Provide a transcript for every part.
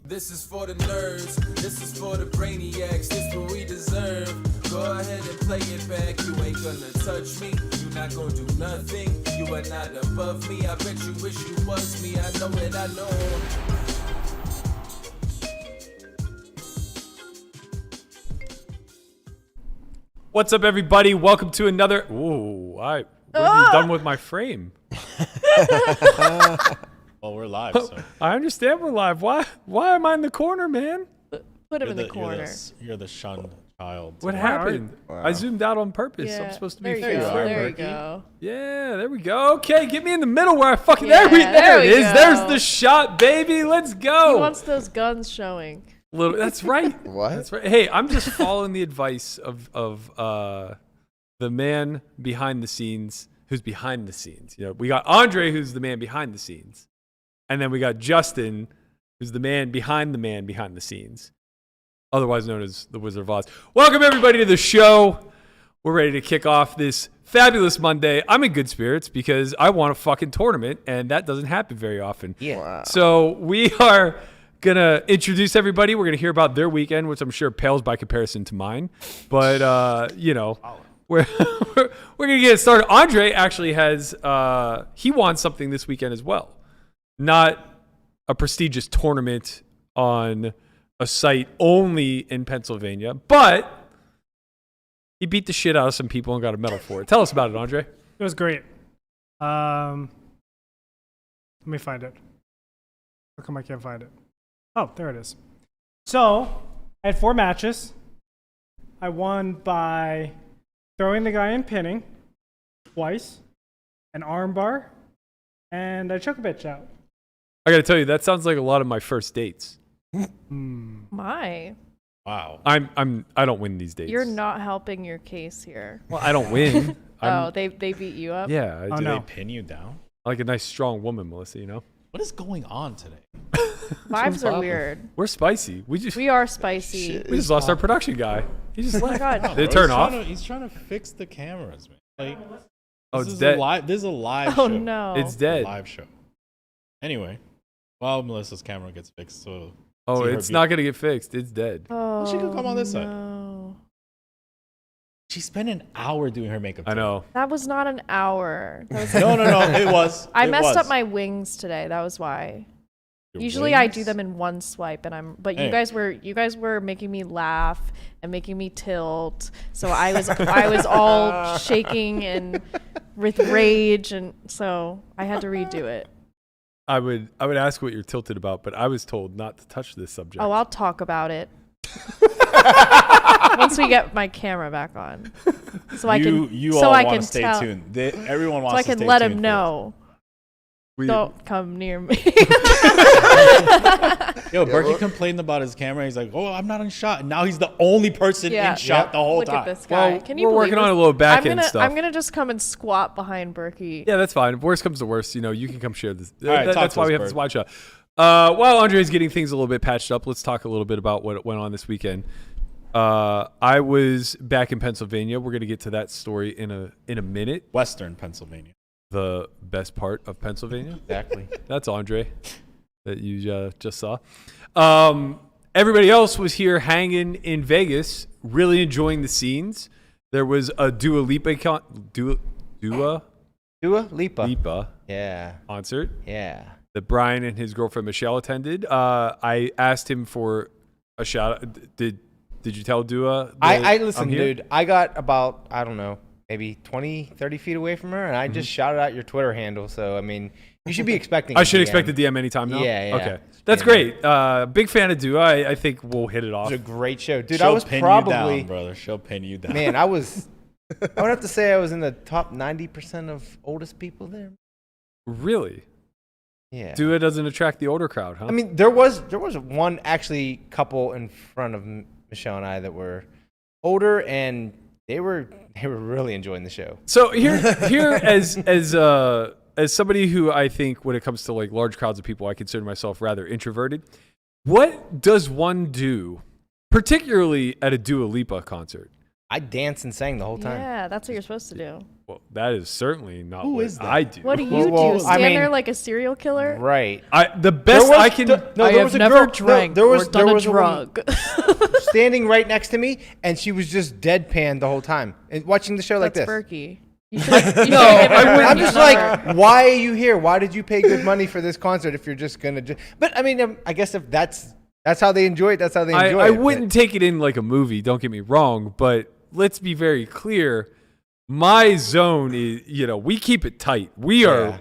This is for the nerds, this is for the brainiacs, this what we deserve. Go ahead and play it back, you ain't gonna touch me, you not gonna do nothing, you are not above me, I bet you wish you was me, I know it, I know. What's up, everybody? Welcome to another... Ooh, what have you done with my frame? Well, we're live, so. I understand we're live. Why am I in the corner, man? Put him in the corner. You're the shunned child. What happened? Wow. I zoomed out on purpose. Yeah, I'm supposed to there be you go. fair. There you go. Yeah, there we go. Okay, get me in the middle where I fucking... Yeah, there it we is. go. There's the shot, baby. Let's go. He wants those guns showing. That's right. What? That's right. Hey, I'm just following the advice of the man behind the scenes who's behind the scenes. You know, we got Andre, who's the man behind the scenes. And then we got Justin, who's the man behind the scenes, otherwise known as the Wizard of Oz. Welcome, everybody, to the show. We're ready to kick off this fabulous Monday. I'm in good spirits because I won a fucking tournament, and that doesn't happen very often. Yeah. Wow. So we are going to introduce everybody. We're going to hear about their weekend, which I'm sure pales by comparison to mine. But, you know, we're going to get started. Andre actually has, he won something this weekend as well. Not a prestigious tournament on a site only in Pennsylvania, but he beat the shit out of some people and got a medal for it. Tell us about it, Andre. It was great. Let me find it. How come I can't find it? Oh, there it is. So, I had 4 matches. I won by throwing the guy and pinning twice, an arm bar, and I choke a bitch out. I got to tell you, that sounds like a lot of my first dates. My. Wow. I don't win these dates. You're not helping your case here. Well, I don't win. They beat you up? Yeah. Oh, Do no. they pin you down? I like a nice, strong woman, Melissa, you know? What is going on today? Vibes are weird. We're spicy. We are spicy. Shit. We just lost our production guy. He just Oh my left. God. Did it turn off? He's trying to fix the cameras, man. Like, Oh, this it's is dead. This is a live Oh show. no. It's A dead. live show. Anyway, while Melissa's camera gets fixed, so Oh, see her it's not going to get fixed. It's dead. Oh, she could come on this side. no. she spent an hour doing her makeup. I know. That was not an hour. That was No, it was. I It messed was. up my wings today. That was why. Your Usually I do wings? them in one swipe, and but Hey. you guys were making me laugh and making me tilt. So I was all shaking and with rage, and so I had to redo it. I would ask what you're tilted about, but I was told not to touch this subject. Oh, I'll talk about it once we get my camera back on, so I can stay tuned. Everyone so wants I to can stay let tuned him for know. We- Don't come near me. Yo, Berkey complained about his camera. He's like, "Oh, I'm not in shot." And now he's the only person Yeah. in shot the whole Look time. at this guy. Well, Can you we're believe working on this? a little back-end stuff. I'm gonna just come and squat behind Berkey. Yeah, that's fine. If worst comes to worst, you know, you can come share this. All right, talk That's to why us, we have Berg. this wide shot. While Andre's getting things a little bit patched up, let's talk a little bit about what went on this weekend. I was back in Pennsylvania. We're going to get to that story in a minute. Western Pennsylvania. The best part of Pennsylvania. Exactly. That's Andre that you just saw. Everybody else was here hanging in Vegas, really enjoying the scenes. There was a Dua Lipa Lipa. Yeah. concert Yeah. that Brian and his girlfriend Michelle attended. I asked him for a shout out. Did you tell Dua? I listen, I'm here? dude. I got about, I don't know, maybe 20, 30 feet away from her, and I just shouted out your Twitter handle. So, I mean, you should be expecting I a should DM. expect a DM anytime now? Yeah, yeah. Okay. That's Yeah. great. Big fan of Dua. I think we'll hit it off. It was a great show. Dude, She'll I was pin probably, you down, brother. She'll pin you down. man, I would have to say I was in the top 90% of oldest people there. Really? Yeah. Dua doesn't attract the older crowd, huh? I mean, there was one actually couple in front of Michelle and I that were older, and they were really enjoying the show. So here as somebody who I think when it comes to like large crowds of people, I consider myself rather introverted. What does one do, particularly at a Dua Lipa concert? I danced and sang the whole time. Yeah, that's what you're supposed to do. Well, that is certainly not Who what is that? I do. What do you Well, do? I Stand mean- there like a serial killer? Right. The best I can. I there have was a never girl- no, drank there was- or done there a was a woman- drug. standing right next to me, and she was just deadpan the whole time and watching the show like That's this. Berkey. You should give him I'm just like, why are you here? Why did you pay good money for this concert if you're just gonna? But I mean, I guess if that's how they enjoy it, that's how they enjoy I it. wouldn't take it in like a movie. Don't get me wrong, but let's be very clear. My zone is, we keep it tight. We're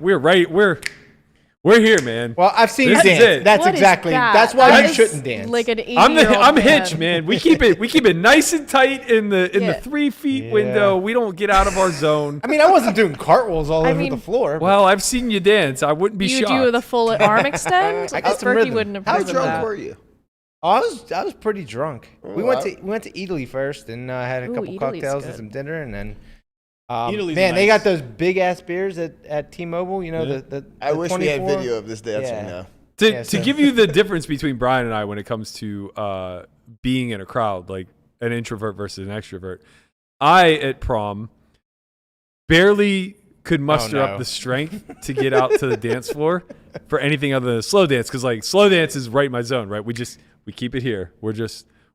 here, man. Well, I've seen you This is dance. it. That's What is exactly. that? That's why That you is shouldn't dance. Like an 80-year-old I'm man. Hitch, man. We keep it nice and tight in the Yeah. 3 feet window. We don't get out of our zone. I mean, I wasn't doing cartwals all over mean, the floor. Well, I've seen you dance. I wouldn't be You shocked. do the full arm extend? I got some Berkey rhythm. wouldn't approve How of drunk that. were you? I was pretty drunk. We Oh, went to Italy first, and had a Ooh, couple Italy's cocktails and good. some dinner, and then. Italy's Man, they nice. got those big ass beers at T-Mobile. the I wish we had 24. video of this dancing Yeah. now. To give you the difference between Brian and I when it comes to being in a crowd, like an introvert versus an extrovert, I at prom barely could muster no. up the strength to get out to the dance floor for anything other than a slow dance, because like slow dance is right in my zone, right? We keep it here. We're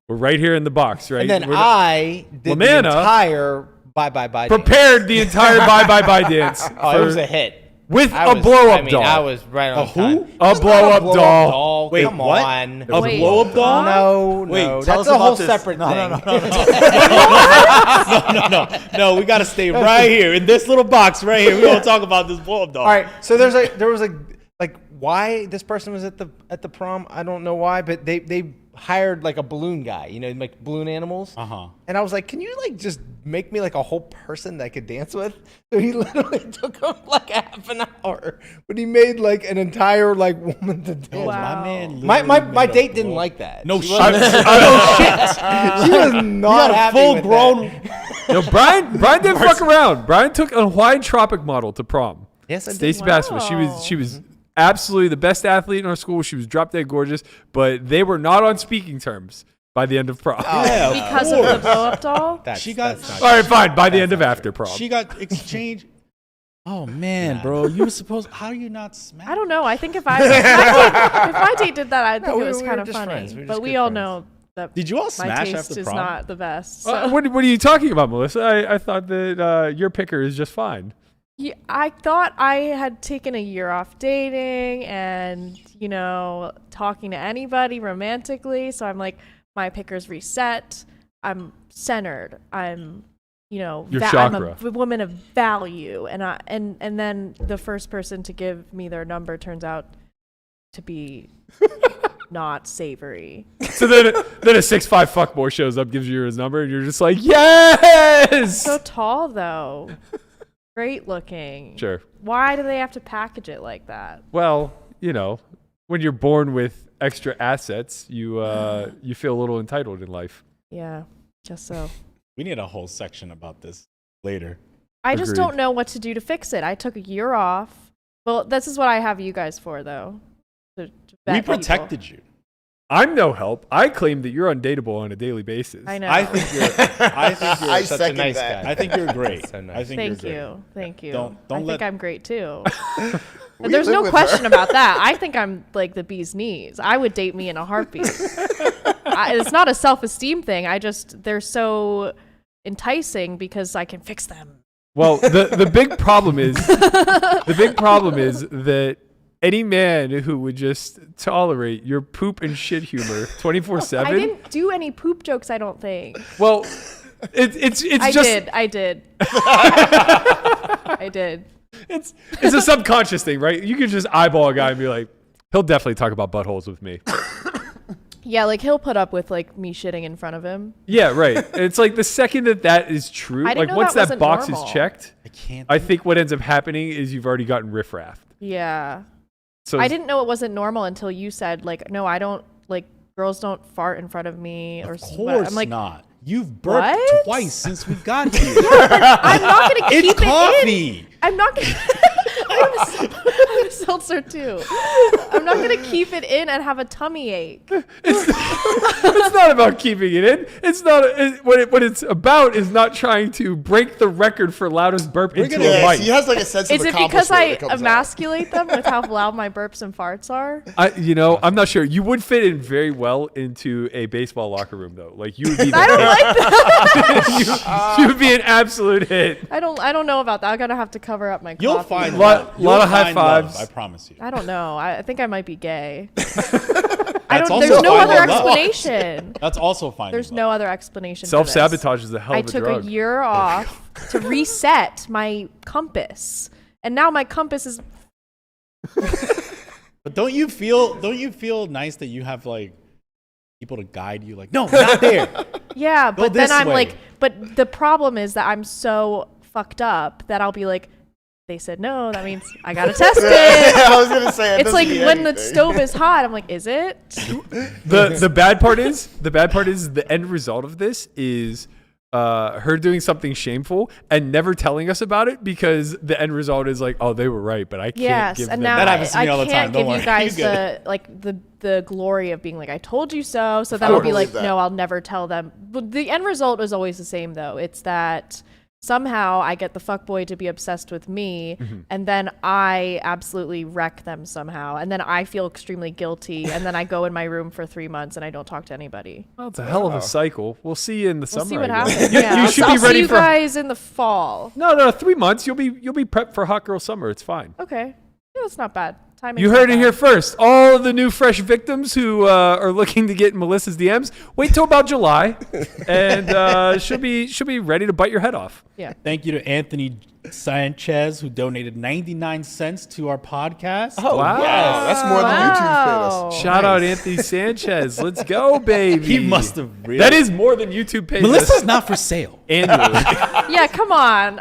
right here in the box, right? And then We're not- I did Lamanna the entire bye dance. prepared the entire bye dance. Oh, it was a hit. with I a was- blow up I mean, doll. I was right on who? time. A It's not blow up doll. Wait, Come what? on. A Wait, blow-up doll? No, Wait, no. tell That's us a about whole this. separate thing. No, we got to stay right here in this little box right here. We're going to talk about this blow-up doll. All right, so there was why this person was at the prom, I don't know why, but they hired like a balloon guy, like balloon animals. And I was like, can you like just make me like a whole person that I could dance with? So he literally took him like a half an hour, but he made like an entire like woman to dance. Wow. My man My literally my made a date didn't blow- like that. No She shit. wasn't- She was not happy full with grown. that. Brian didn't fuck around. Brian took a Hawaiian Tropic model to prom. Yes, I did. Stacey Bassman. She was absolutely the best athlete in our school. She was drop dead gorgeous, but they were not on speaking terms by the end of prom. Yeah, Because of the blow up doll? That's- She got- that's not All right, fine. By the That's end of not after prom. She got exchanged. Oh man, bro, you were supposed. How do you not smash? I don't know. I think if my date did that, I think No, it was we kind were of just funny. friends. We were But just we good all friends. know that Did you all my smash taste after is prom? not the best. So. What are you talking about, Melissa? I thought that your picker is just fine. Yeah, I thought I had taken a year off dating and, talking to anybody romantically. So I'm like, my picker's reset. I'm centered. I'm, Your I'm chakra. a woman of value. And then the first person to give me their number turns out to be not savory. So then a 6'5" fuckboy shows up, gives you his number, and you're just like, yes! So tall, though. Great looking. Sure. Why do they have to package it like that? Well, when you're born with extra assets, you feel a little entitled in life. Yeah, just so. We need a whole section about this later. I just Agreed. don't know what to do to fix it. I took a year off. Well, this is what I have you guys for, though. To vet We people. protected you. I'm no help. I claim that you're undateable on a daily basis. I know. I think you're I such a second nice that. guy. I think you're great. So nice. I think Thank you're you. Thank you. Don't I let- think I'm great, too. We There's live no with question her. about that. I think I'm like the bee's knees. I would date me in a heartbeat. It's not a self-esteem thing. They're so enticing because I can fix them. Well, the big problem is that any man who would just tolerate your poop and shit humor 24/7. I didn't do any poop jokes, I don't think. Well, it's I just did. I did. it's a subconscious thing, right? You could just eyeball a guy and be like, he'll definitely talk about buttholes with me. Yeah, like he'll put up with like me shitting in front of him. Yeah, right. It's like the second that is true, I didn't like know once that that wasn't box normal. is checked, I can't. I think what ends up happening is you've already gotten riffraffed. Yeah. So I didn't know it wasn't normal until you said like, no, I don't like girls don't fart in front of me or Of what. course I'm like, not. You've burped what? twice since we got here. I'm not gonna keep It's it in. coffee. I'm not gonna. I'm a seltzer too. I'm not gonna keep it in and have a tummy ache. It's not about keeping it in. It's not. What it's about is not trying to break the record for loudest burp into a Yeah, mic. he has like a sense Is of it because accomplishment I that comes out. emasculate them with how loud my burps and farts are? I'm not sure. You would fit in very well into a baseball locker room, though. Like you would be. I don't like that. you would be an absolute hit. I don't know about that. I'm gonna have to cover up my coffee. You'll find Lot You'll of high find love, fives. I promise you. I don't know. I think I might be gay. That's also There's no fine other with love. explanation. That's also fine. There's with no love. other explanation. for this. Self-sabotage is a hell I of a took drug. a year off to reset my compass, and now my compass is. But don't you feel nice that you have like people to guide you? Like, no, not there. Yeah, Go but then this I'm way. like, but the problem is that I'm so fucked up that I'll be like, they said no, that means I gotta test it. I was gonna say it It's like doesn't mean when the anything. stove is hot, I'm like, is it? The bad part is the end result of this is her doing something shameful and never telling us about it because the end result is like, oh, they were right, but I can't Yes, give and them now That that. happens to me I all the can't time. Don't give worry. you guys You get the glory of being like, I told you so. So then I I'll would be like, believe that. no, I'll never tell them. But the end result is always the same though. It's that somehow I get the fuckboy to be obsessed with me, and then I absolutely wreck them somehow, and then I feel extremely guilty, and then I go in my room for 3 months and I don't talk to anybody. Well, it's a hell of a cycle. We'll see you in the We'll summer. see what I guess. happens. You, Yeah, you should I'll be ready see you for. guys in the fall. No, 3 months. You'll be prepped for Hot Girl Summer. It's fine. Okay, yeah, that's not bad. Timing's You not heard it bad. here first. All of the new fresh victims who are looking to get in Melissa's DMs, wait till about July, and she'll be ready to bite your head off. Yeah. Thank you to Anthony Sanchez who donated 99 cents to our podcast. Oh, Wow. wow. That's more than YouTube's paid us. Shout out Anthony Sanchez. Let's go, baby. He must have really. That is more than YouTube pays Melissa's us not for sale. annually. Yeah, come on.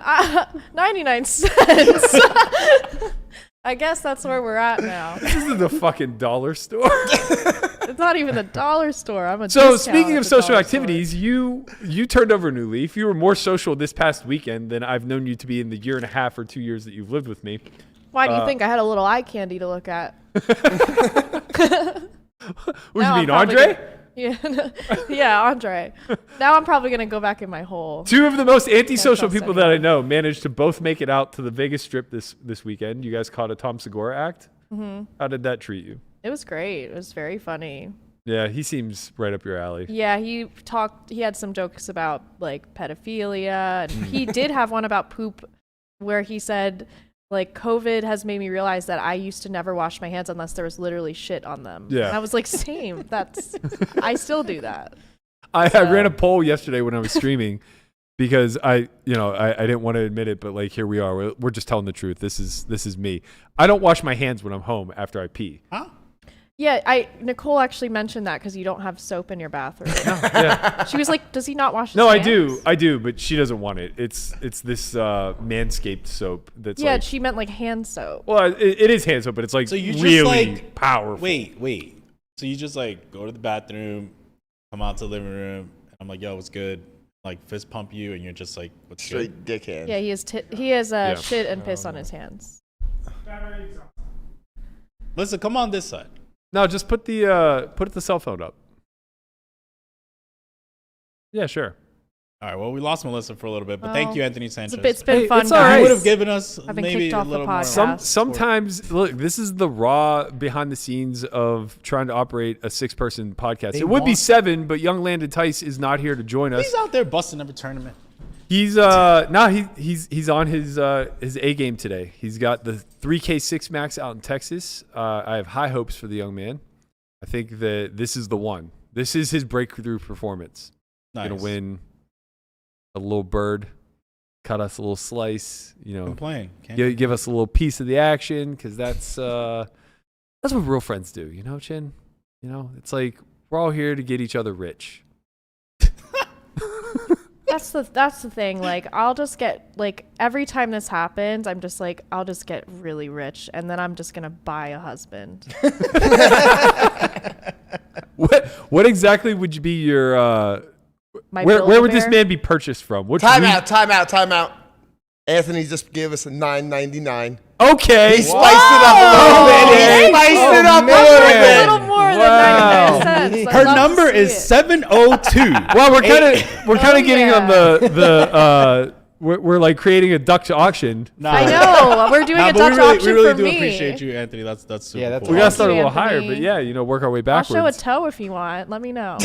99 cents. I guess that's where we're at now. This is the fucking dollar store. It's not even the dollar store. I'm a So discount speaking at of the social dollar activities, you turned over a new leaf. You were more social this past weekend than I've known you to be in the year and a half or 2 years that you've lived with me. store. Why do you think I had a little eye candy to look at? What do you Now I'm mean, probably Andre? gonna- yeah, Andre. Now I'm probably gonna go back in my hole. Two of the most antisocial trust people that I know managed to both make it out to the Vegas Strip this weekend. You guys caught a Tom Segura act. Mm-hmm. How did that treat you? It was great. It was very funny. Yeah, he seems right up your alley. Yeah, he had some jokes about like pedophilia, and he did have one about poop where he said like COVID has made me realize that I used to never wash my hands unless there was literally shit on them. Yeah. And I was like, same. I still do that. I ran a poll yesterday when I was streaming because I didn't want to admit it, but like here we are. We're just telling the truth. This is me. I don't wash my hands when I'm home after I pee. Huh? Yeah, Nicole actually mentioned that because you don't have soap in your bathroom. Yeah. She was like, does he not wash his No, hands? I do, but she doesn't want it. It's this Manscaped soap that's Yeah, like, she meant like hand soap. well, it is hand soap, but it's like So you just, really like- powerful. Wait. So you just like go to the bathroom, come out to the living room, and I'm like, yo, what's good? Like fist pump you, and you're just like, what's Straight good? dick hand. Yeah, he has Yeah. shit and piss on his hands. Listen, come on this side. No, just put the cell phone up. Yeah, sure. All right. Well, we lost Melissa for a little bit, but Well, thank you, Anthony Sanchez. It's been Hey, fun. it's all You right. would guys. have given us I've been maybe kicked a off the little more. podcast. Sometimes look, this is the raw behind the scenes of trying to operate a 6-person podcast. They It would be want- 7, but young Landon Tice is not here to join us. He's out there busting every tournament. He's he's on his A game today. He's got the 3K6 Max out in Texas. I have high hopes for the young man. I think that this is the one. This is his breakthrough performance. Nice. Gonna win a little bird, cut us a little slice. I'm playing. Give us a little piece of the action because that's what real friends do. You know, Chin. You know, it's like we're all here to get each other rich. That's the thing. Like, I'll just get like every time this happens, I'm just like, I'll just get really rich, and then I'm just gonna buy a husband. What exactly would be your My where would this Build-A-Bear. man be purchased from? Which Time out. Anthony just gave us a $9.99. Okay. He spiced it up a little bit. He spiced it up a little A bit. little more Wow. than 99 cents. Her number is 702. Well, we're kind of getting on yeah. the we're like creating a Dutch auction. Nah. I know. We're doing a But Dutch auction we really for do me. appreciate you, Anthony. That's super Yeah, that's cool. We gotta start a little Anthony. higher, but yeah, work our way I'll backwards. show a toe if you want. Let me know.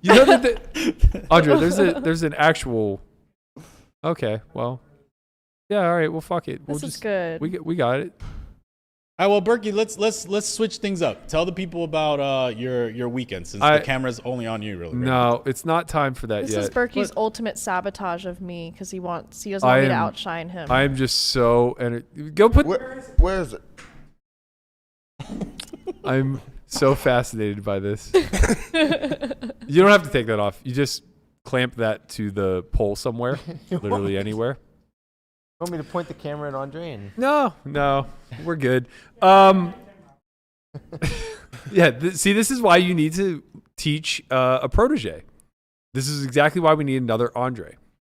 You know that Andre, there's an actual. Okay, well, yeah, all right, well, fuck it. This is good. We got it. All right, well, Berkey, let's switch things up. Tell the people about your weekend since the camera's only on you, really. Right? No, it's not not for that This yet. is Berkey's ultimate sabotage of me because he doesn't want me to outshine him. I am just so go put. Where is it? I'm so fascinated by this. You don't have to take that off. You just clamp that to the pole somewhere, literally anywhere. You want me to point the camera at Andre? And No, we're good. Yeah, see, this is why you need to teach a protege. This is exactly why we need another Andre,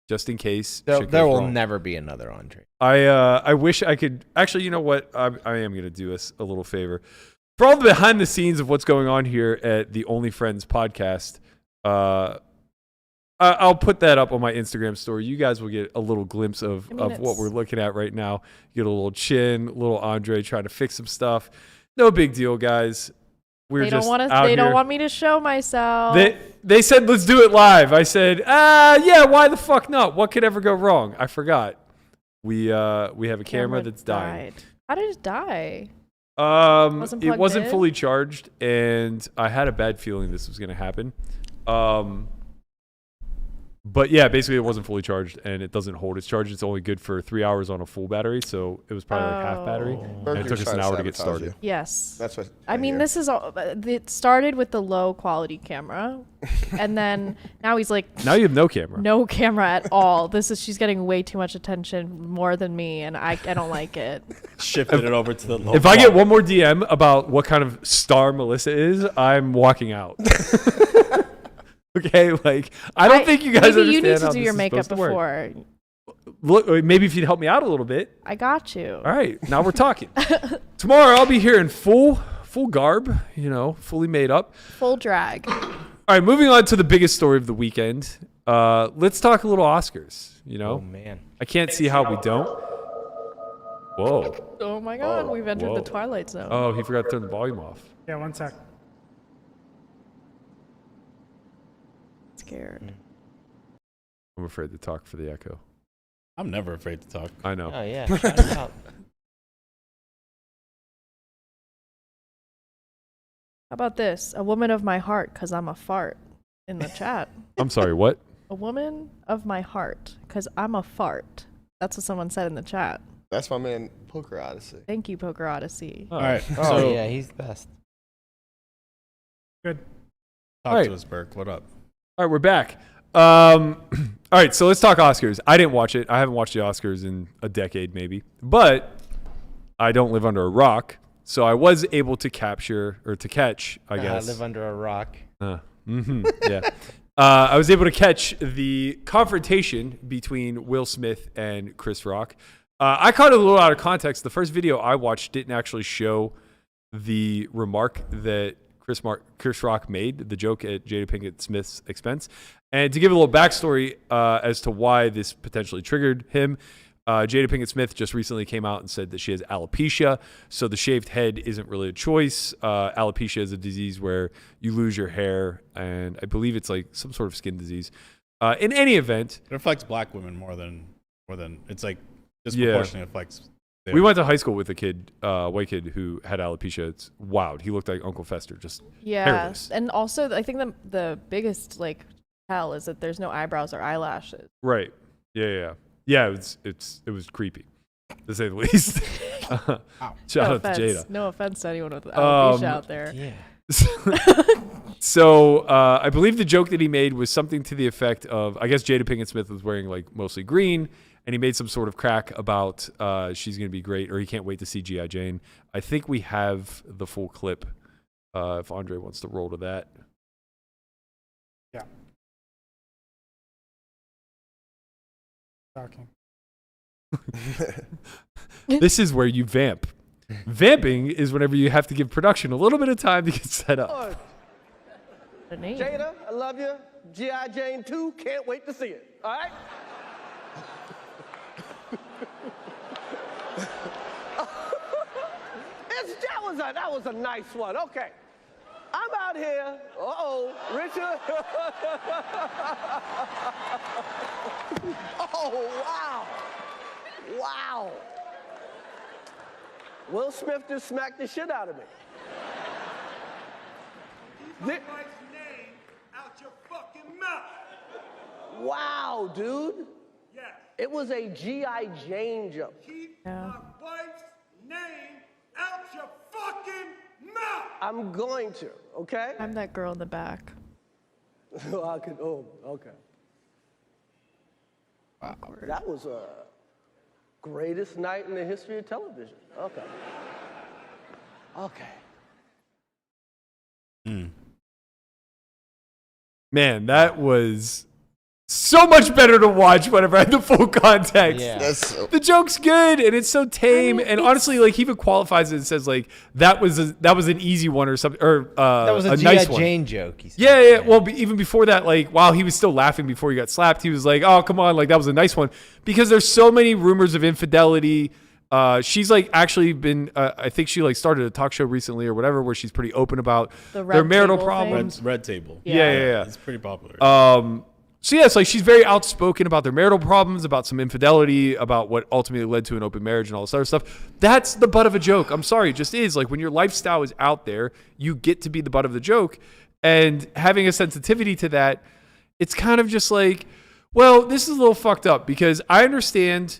just in case. there shit goes will wrong. never be another Andre. I wish I could. Actually, you know what? I am going to do us a little favor. For all the behind the scenes of what's going on here at the Only Friends podcast, I'll put that up on my Instagram story. You guys will get a little glimpse of what we're looking at right now. You get a little chin, little Andre trying to fix some stuff. No big deal, guys. We're they just don't want out to. They here. don't want me to show myself. They said let's do it live. I said, yeah, why the fuck not? What could ever go wrong? I forgot. We have a camera that's dying. How did it die? It wasn't in? fully charged, and I had a bad feeling this was going to happen. But yeah, basically it wasn't fully charged, and it doesn't hold its charge. It's only good for 3 hours on a full battery, so it was probably like half battery. And it took us an hour to get started. Yes. That's what I mean, this is all. It started with the low quality camera, and then now he's like, Now you have no camera. no camera at all. She's getting way too much attention, more than me, and I don't like it. Shifted it over to the low. If I get one more DM about what kind of star Melissa is, I'm walking out. Okay, like I don't think you guys maybe understand you need to how do this your is makeup supposed to work. before. Look, maybe if you'd help me out a little bit. I got you. All right, now we're talking. Tomorrow I'll be here in full garb, fully made up. Full drag. All right, moving on to the biggest story of the weekend. Let's talk a little Oscars. Oh man, I can't see how we don't. Whoa. Oh my God, we've entered whoa. the Twilight Zone. Oh, he forgot to turn the volume off. Yeah, 1 sec. Scared. I'm afraid to talk for the echo. I'm never afraid to talk. I know. oh yeah, shout it out. How about this? A woman of my heart, cause I'm a fart. In the chat. I'm sorry, what? A woman of my heart, cause I'm a fart. That's what someone said in the chat. That's my man, Poker Odyssey. Thank you, Poker Odyssey. Oh. All right, Oh so yeah, he's the best. Good. talk All to right. us, Berk. What up? All right, we're back. All right, so let's talk Oscars. I didn't watch it. I haven't watched the Oscars in a decade, maybe. But I don't live under a rock, so I was able to catch, I guess. I live under a rock. Yeah. I was able to catch the confrontation between Will Smith and Chris Rock. I caught it a little out of context. The first video I watched didn't actually show the remark that Chris Rock made, the joke at Jada Pinkett Smith's expense. And to give a little backstory as to why this potentially triggered him, Jada Pinkett Smith just recently came out and said that she has alopecia, so the shaved head isn't really a choice. Alopecia is a disease where you lose your hair, and I believe it's like some sort of skin disease. In any event, It affects black women more than it's like disproportionately affects. we went to high school with a kid, white kid who had alopecia. It's wild. He looked like Uncle Fester, just Yeah, hairless. and also I think the biggest tell is that there's no eyebrows or eyelashes. Right. Yeah. It was creepy, to say the least. Shout out to Jada. No offense to anyone with alopecia out there. Yeah. So I believe the joke that he made was something to the effect of, I guess Jada Pinkett Smith was wearing like mostly green, and he made some sort of crack about she's going to be great, or he can't wait to see G.I. Jane. I think we have the full clip if Andre wants to roll to that. Yeah. Shocking. This is where you vamp. Vamping is whenever you have to give production a little bit of time to get set up. The name. Jada, I love you. G.I. Jane 2, can't wait to see it. All right? That was a nice one. Okay. I'm out here. Uh-oh, Richard. Oh, wow. Wow. Will Smith just smacked the shit out of me. Keep my wife's name out your fucking mouth. Wow, dude. Yes. It was a G.I. Jane joke. Keep my wife's name out your fucking mouth. I'm going to, okay? I'm that girl in the back. Oh, okay. Wow. That was a greatest night in the history of television. Okay. Okay. Man, that was so much better to watch whenever I had the full context. Yeah. The joke's good and it's so tame. And honestly, like he even qualifies it and says like that was an easy one or something, or That was a nice G.I. one. Jane joke. He said. Yeah. Well, even before that, like while he was still laughing before he got slapped, he was like, "Oh, come on, like that was a nice one." Because there's so many rumors of infidelity. She's like actually been, I think she like started a talk show recently or whatever, where she's pretty open about The their Red marital Table problems. Red Table. Yeah. It's pretty popular. So yeah, it's like she's very outspoken about their marital problems, about some infidelity, about what ultimately led to an open marriage and all this other stuff. That's the butt of a joke. I'm sorry, it just is. Like when your lifestyle is out there, you get to be the butt of the joke. And having a sensitivity to that, it's kind of just like, well, this is a little fucked up because I understand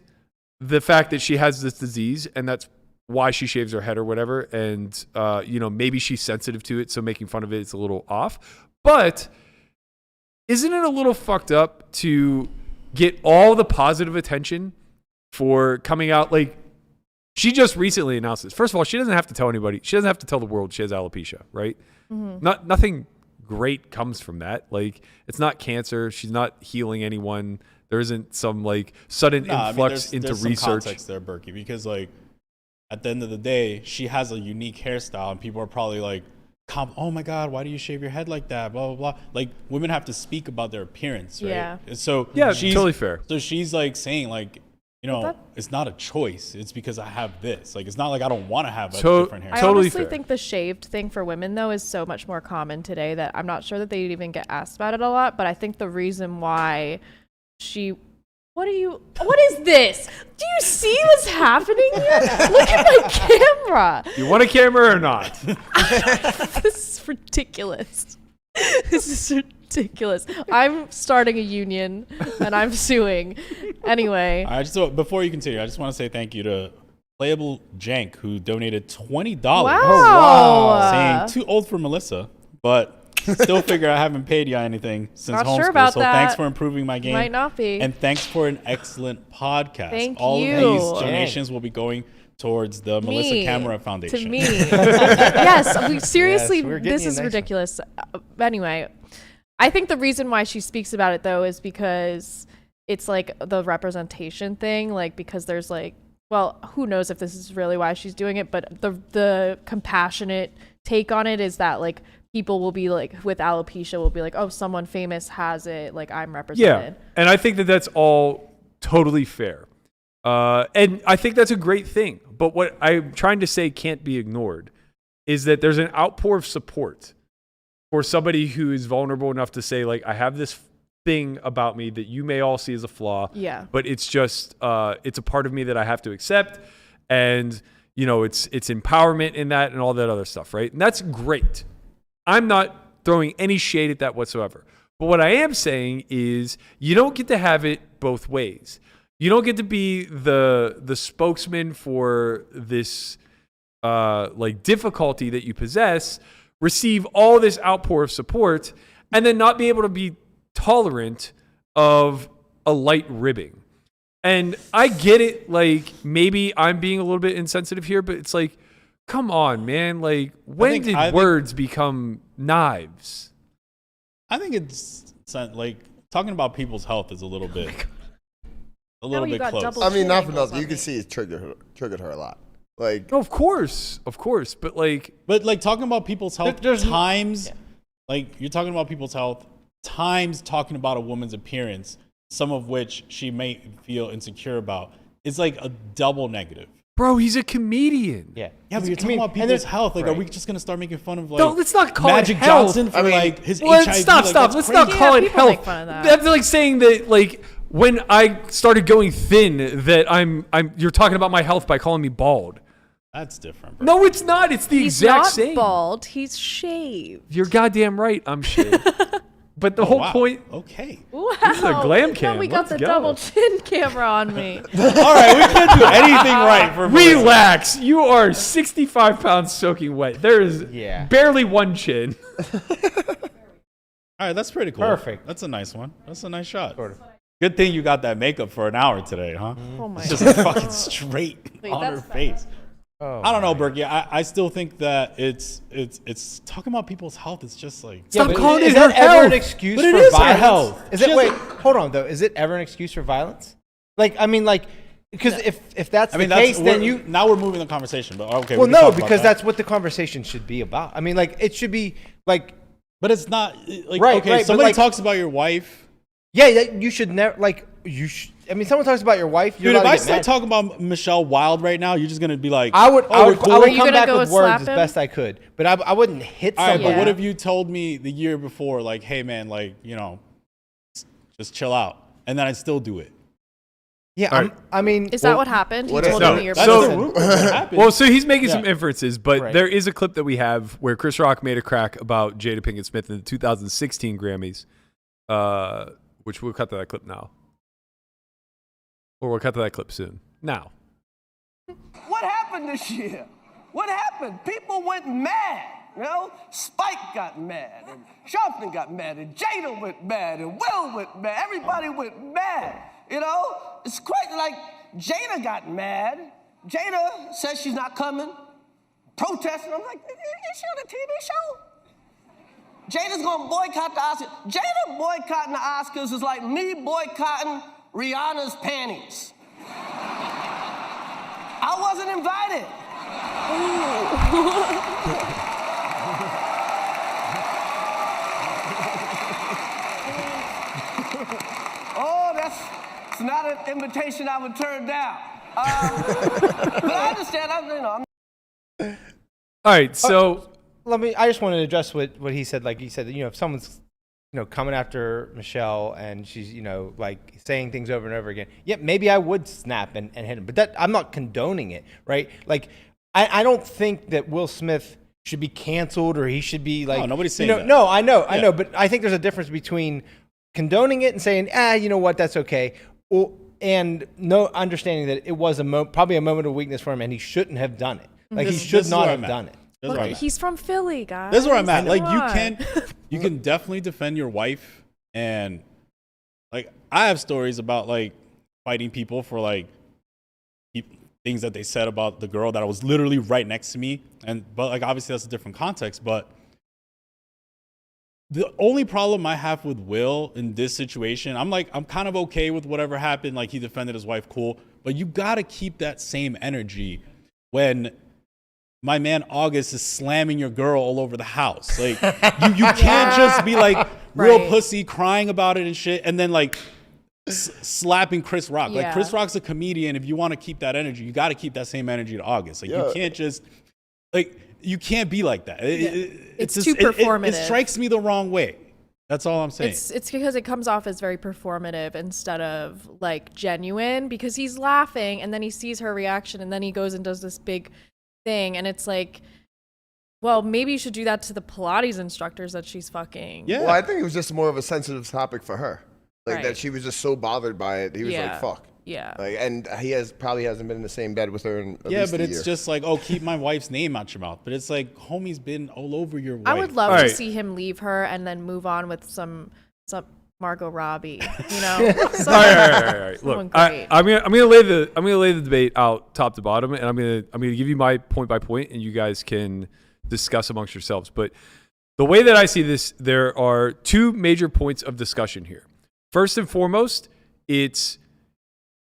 the fact that she has this disease and that's why she shaves her head or whatever. And, maybe she's sensitive to it. So making fun of it is a little off. But isn't it a little fucked up to get all the positive attention for coming out? Like, she just recently announced this. First of all, she doesn't have to tell anybody. She doesn't have to tell the world she has alopecia, right? Mm-hmm. Nothing great comes from that. Like, it's not cancer. She's not healing anyone. There isn't some, like, sudden influx into there's research. Some context there, Berkey, because, like, at the end of the day, she has a unique hairstyle, and people are probably like, oh my God, why do you shave your head like that? Blah, blah, blah. Like, women have to speak about their appearance, right? Yeah. So she's totally fair. So she's like saying, like, it's not a choice. It's because I have this. Like, it's not like I don't want to have a different hair. I Totally honestly fair. think the shaved thing for women, though, is so much more common today that I'm not sure that they'd even get asked about it a lot. But I think the reason why what is this? Do you see what's happening here? Look at my camera. You want a camera or not? This is ridiculous. This is ridiculous. I'm starting a union and I'm suing. Anyway. Before you continue, I just want to say thank you to Playable Jank, who donated $20. Wow. Saying too old for Melissa, but still figure I haven't paid you anything since Not homeschool. sure about so that. thanks for improving my game. Might not be. And thanks for an excellent podcast. Thank All you. of these donations will be going towards the Melissa Camera Foundation. To me. Yes, seriously, Yes, we're getting this you is nice ridiculous. Anyway, I think the reason why she speaks about it, though, is because it's like the representation thing. Like, because there's like, well, who knows if this is really why she's doing it, but the compassionate take on it is that, like, people will be like, with alopecia, will be like, oh, someone famous has it, like, I'm represented. Yeah, and I think that that's all totally fair. And I think that's a great thing. But what I'm trying to say can't be ignored is that there's an outpour of support for somebody who is vulnerable enough to say, like, I have this thing about me that you may all see as a flaw. Yeah. But it's just, it's a part of me that I have to accept. And, it's empowerment in that and all that other stuff, right? And that's great. I'm not throwing any shade at that whatsoever. But what I am saying is you don't get to have it both ways. You don't get to be the spokesman for this difficulty that you possess, receive all this outpour of support, and then not be able to be tolerant of a light ribbing. And I get it, like, maybe I'm being a little bit insensitive here, but it's like, come on, man. Like, when did words become knives? I think it's like talking about people's health is a little bit a little you bit got close. double- I mean, not for angles nothing. on You can me. see it triggered her a lot. Like, No, of course, but like, But like talking about people's health There's- times, like you're talking about people's health times talking about a woman's appearance, some of which she may feel insecure about, is like a double negative. bro, he's a comedian. Yeah. Yeah, but you're I talking mean, about and people's there's- health. Like, are right. we just gonna start making fun of like? No, let's not call Magic it health. Johnson for I mean, like his Well, HIV. stop. Like, Let's that's not crazy. call it people make health. fun of that. That's like saying that, like, when I started going thin, that you're talking about my health by calling me bald. That's different. Bro. No, it's not. It's the He's exact not same. bald. He's shaved. You're goddamn right. I'm shaved. But the whole Wow. point. Okay. Wow. This is a glam cam. Now we got Let's the go. double chin camera on me. All right, we can't do anything right for Melissa. Relax. You are 65 pounds soaking wet. There is barely one chin. All right, that's pretty cool. Perfect. That's a nice one. That's a nice shot. Sort of. Good thing you got that makeup for an hour today, huh? Oh my It's god. just fucking straight Wait, on her that's face. Oh, I don't know, Berkey. I still think that it's talking about people's health. It's just like Stop but calling is it her that ever health. an excuse But it for is her violence? health. Is She it? Wait, doesn't- hold on though. Is it ever an excuse for violence? Like, I mean, like, because if that's I mean, the case, then we're moving the conversation. But okay. well, we can no, talk about because that. that's what the conversation should be about. I mean, like, it should be like, But it's not like Right, okay. right, but Somebody like- talks about your wife. yeah, you should never like you. I mean, someone talks about your wife. You're Dude, if allowed I to get start mad. talking about Michelle Wild right now, you're just gonna be like, I would we're cool. I would Are you come gonna back go with slap words as him? best I could, but I wouldn't hit All right, someone. but what Yeah. if you told me the year before, like, hey man, like, you know, just chill out, and then I still do it? Yeah, All right. I mean, Is that what happened? He what told is- me no, the year That's So- the before. rumor that happened. Well, so he's making some Yeah. inferences, but Right. there is a clip that we have where Chris Rock made a crack about Jada Pinkett Smith in the 2016 Grammys, which we'll cut to that clip now. Or we'll cut to that clip soon. Now. What happened this year? What happened? People went mad. You know, Spike got mad, and Sharpton got mad, and Jada went mad, and Will went mad. Everybody went mad. You know, it's quite like Jada got mad. Jada says she's not coming, protesting. I'm like, is she on a TV show? Jada's gonna boycott the Oscars. Jada boycotting the Oscars is like me boycotting Rihanna's panties. I wasn't invited. Oh, that's not an invitation I would turn down. But I understand. I'm All right, so I just want to address what he said. Like he said, if someone's, coming after Michelle and she's, like saying things over and over again, yeah, maybe I would snap and hit him. But that I'm not condoning it, right? Like, I don't think that Will Smith should be canceled or he should be like. No, nobody's saying that. No, I know, Yeah. but I think there's a difference between condoning it and saying, you know what, that's okay, and no understanding that it was probably a moment of weakness for him and he shouldn't have done it. Like he This should is not where have I'm at. done it. This is where I'm at. He's from Philly, guys. This is where I'm at. Like Come you can definitely defend your wife, and like I have stories about like fighting people for like things that they said about the girl that was literally right next to me, but like obviously that's a different context. But the only problem I have with Will in this situation, I'm kind of okay with whatever happened. Like he defended his wife, cool, but you gotta keep that same energy when my man August is slamming your girl all over the house. Like you can't just be like real Right. pussy crying about it and shit, and then like slapping Chris Rock. Like Yeah. Chris Rock's a comedian. If you want to keep that energy, you got to keep that same energy to August. Like Yeah. you can't just like you can't be like that. It's just- too performative. It strikes me the wrong way. That's all I'm saying. It's because it comes off as very performative instead of like genuine, because he's laughing and then he sees her reaction and then he goes and does this big thing and it's like, well, maybe you should do that to the Pilates instructors that she's fucking. Yeah. well, I think it was just more of a sensitive topic for her. Like Right. that she was just so bothered by it. He was Yeah. like, fuck. Yeah. Like, and he probably hasn't been in the same bed with her in at Yeah, least but a it's year. just like, oh, keep my wife's name out your mouth. But it's like, homie's been all over your wife. I would love All to right. see him leave her and then move on with some Margot Robbie, you know? all right. Someone Look, great. I'm gonna lay the debate out top to bottom, and I'm gonna give you my point by point, and you guys can discuss amongst yourselves. But the way that I see this, there are two major points of discussion here. First and foremost, it's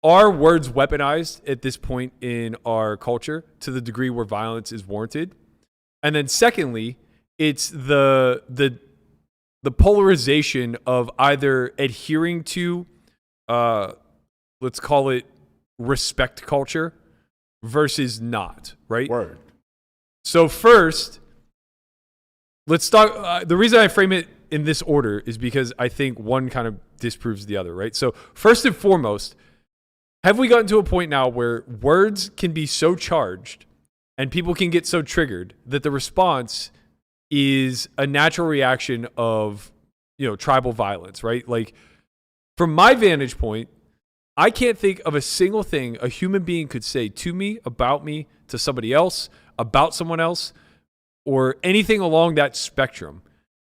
are words weaponized at this point in our culture to the degree where violence is warranted? And then secondly, it's the polarization of either adhering to, let's call it respect culture versus not, right? Word. So first, let's start. The reason I frame it in this order is because I think one kind of disproves the other, right? So first and foremost, have we gotten to a point now where words can be so charged and people can get so triggered that the response is a natural reaction of, tribal violence, right? Like, from my vantage point, I can't think of a single thing a human being could say to me, about me, to somebody else, about someone else, or anything along that spectrum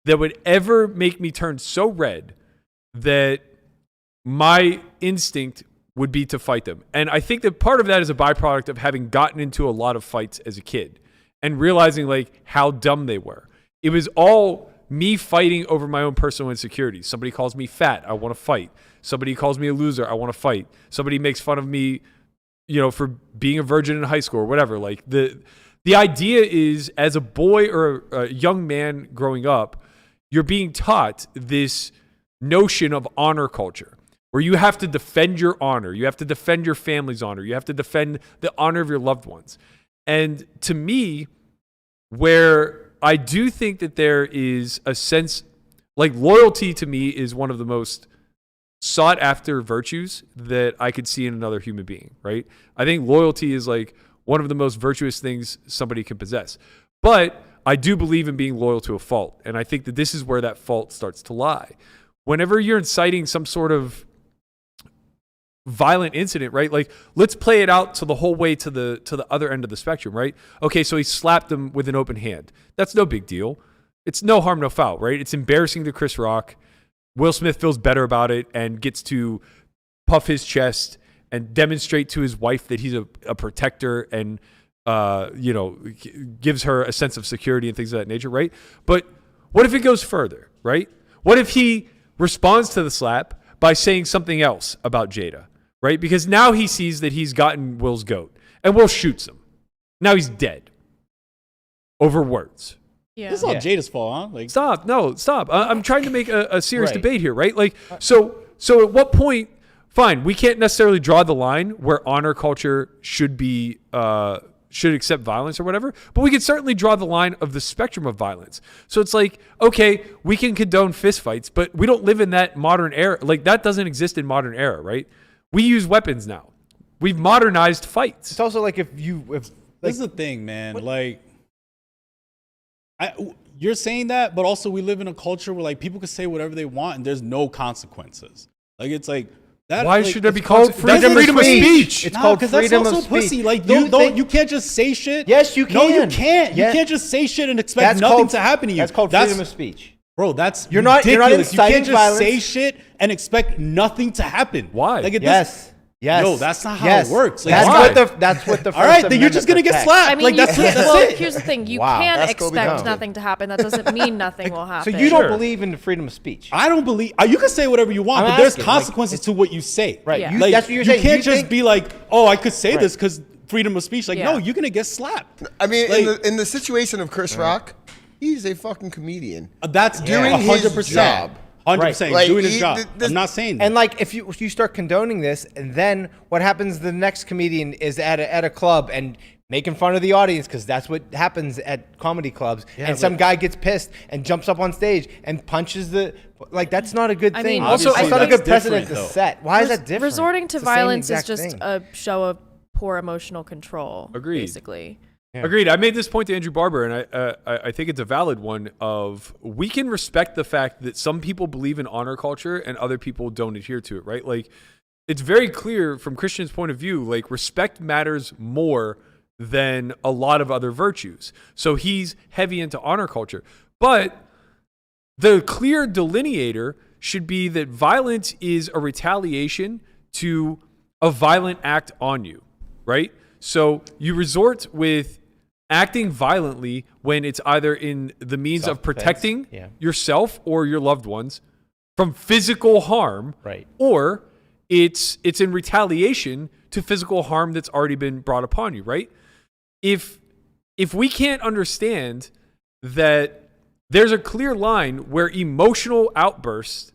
that would ever make me turn so red that my instinct would be to fight them. And I think that part of that is a byproduct of having gotten into a lot of fights as a kid and realizing like how dumb they were. It was all me fighting over my own personal insecurities. Somebody calls me fat, I want to fight. Somebody calls me a loser, I want to fight. Somebody makes fun of me, for being a virgin in high school or whatever. Like the idea is, as a boy or a young man growing up, you're being taught this notion of honor culture, where you have to defend your honor, you have to defend your family's honor, you have to defend the honor of your loved ones. And to me, where I do think that there is a sense, like loyalty to me is one of the most sought after virtues that I could see in another human being, right? I think loyalty is like one of the most virtuous things somebody can possess. But I do believe in being loyal to a fault. And I think that this is where that fault starts to lie. Whenever you're inciting some sort of violent incident, right? Like, let's play it out to the whole way to the other end of the spectrum, right? Okay, so he slapped him with an open hand. That's no big deal. It's no harm, no foul, right? It's embarrassing to Chris Rock. Will Smith feels better about it and gets to puff his chest and demonstrate to his wife that he's a protector and, gives her a sense of security and things of that nature, right? But what if it goes further, right? What if he responds to the slap by saying something else about Jada, right? Because now he sees that he's gotten Will's goat and Will shoots him. Now he's dead over words. Yeah. This is all Jada's fault, huh? Like, Stop. I'm trying to make a serious Right. debate here, right? Like, so at what point, fine, we can't necessarily draw the line where honor culture should be, should accept violence or whatever, but we can certainly draw the line of the spectrum of violence. So it's like, okay, we can condone fistfights, but we don't live in that modern era. Like, that doesn't exist in modern era, right? We use weapons now. We've modernized fights. It's also like if this is the thing, man. Like, you're saying that, but also we live in a culture where like people can say whatever they want and there's no consequences. Like, it's like that. Why like, should there be called freedom of speech? It's called because freedom that's of also speech. pussy. Like, you can't just say shit. Yes, you can. No, you can't. Yeah. You can't just say shit and expect nothing to happen to you. That's called freedom of speech. Bro, that's You're not ridiculous. You inciting can't just violence. say shit and expect nothing to happen. Why? Like, Yes. No, that's not how it works. Like, That's why? that's what the All right, First then you're just gonna Amendment get protects. slapped. I mean, like, you that's can't, that's well, it. here's the thing. You Wow. can That's Kobe expect Bryant. nothing to happen. That doesn't mean nothing will So happen. you don't Sure. believe in the freedom of speech. I don't believe you can say whatever you want, I'm but there's asking, like, consequences to what you say. Right. Yeah. You, Like, that's what you're you saying. can't You just think- be like, "Oh, I could say Right. this because freedom of speech." Like, Yeah. no, you're gonna get slapped. I mean, Like- in the situation of Chris Rock, he's a fucking comedian. That's Doing his 100%. job. 100%. Right. Doing Like, his job. this- I'm not saying that. And like, if you start condoning this, and then what happens? The next comedian is at a club and making fun of the audience because that's what happens at comedy clubs. and some guy gets pissed and jumps up on stage and punches the like. That's not a good I thing. mean, also, that's not a that's good precedent different, to though. set. Why is that different? Resorting to It's the same violence is exact just thing. a show of poor emotional control. Agreed. Basically. Yeah. Agreed. I made this point to Andrew Barber, and I think it's a valid one. Of we can respect the fact that some people believe in honor culture and other people don't adhere to it. Right? Like, it's very clear from Christian's point of view. Like, respect matters more than a lot of other virtues. So he's heavy into honor culture, but the clear delineator should be that violence is a retaliation to a violent act on you. Right? So you resort with acting violently when it's either in the means of Self-defense. protecting Yeah. yourself or your loved ones from physical harm, Right. or it's in retaliation to physical harm that's already been brought upon you, right? If we can't understand that there's a clear line where emotional outbursts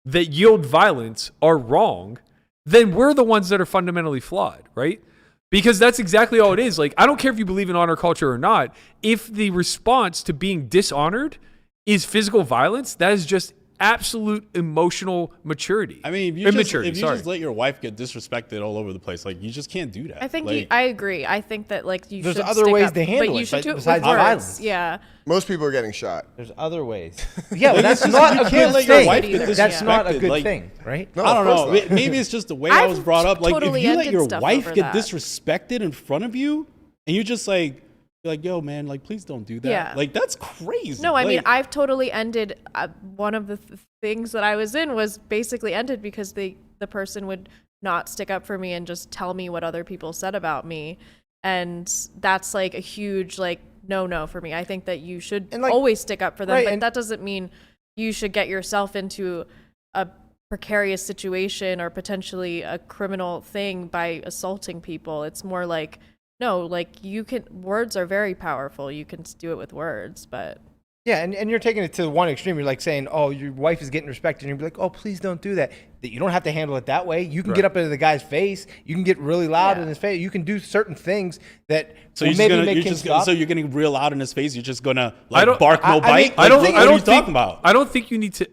that yield violence are wrong, then we're the ones that are fundamentally flawed, right? Because that's exactly all it is. Like, I don't care if you believe in honor culture or not. If the response to being dishonored is physical violence, that is just absolute emotional maturity. I mean, if you just let your wife get disrespected all over the place, like, you just can't do that. I think like, I agree. I think that like you There's should other stick ways up, to handle but you it, should do it with besides words. violence. Yeah. Most people are getting shot. There's other ways. Yeah, but that's just- not you a can't good let your thing. wife get That's not a disrespected. good Like, thing, right? No, I don't of course know. not. Maybe it's just the way I was I've brought up. Like, totally if you let ended your stuff wife over get that. disrespected in front of you, and you just like, you're like, yo, man, like, please don't do that. Yeah. Like, that's crazy. No, I mean, Like, I've totally ended. One of the things that I was in was basically ended because the person would not stick up for me and just tell me what other people said about me, and that's like a huge like no for me. I think that you should And, like, always stick up for them, right, but and- that doesn't mean you should get yourself into a precarious situation or potentially a criminal thing by assaulting people. It's more like, no, like words are very powerful. You can do it with words, but Yeah, and you're taking it to one extreme. You're like saying, oh, your wife is getting respected. And you're like, oh, please don't do that. That you don't have to handle it that way. You can get up into the guy's face. You can get really loud Yeah. in his face. You can do certain things that so will you're maybe just gonna, make you're him just stop. so you're getting real loud in his face. You're just gonna I like don't- bark no I mean, bite. I Like, don't- what I are don't you think, talking about? I don't think you need to.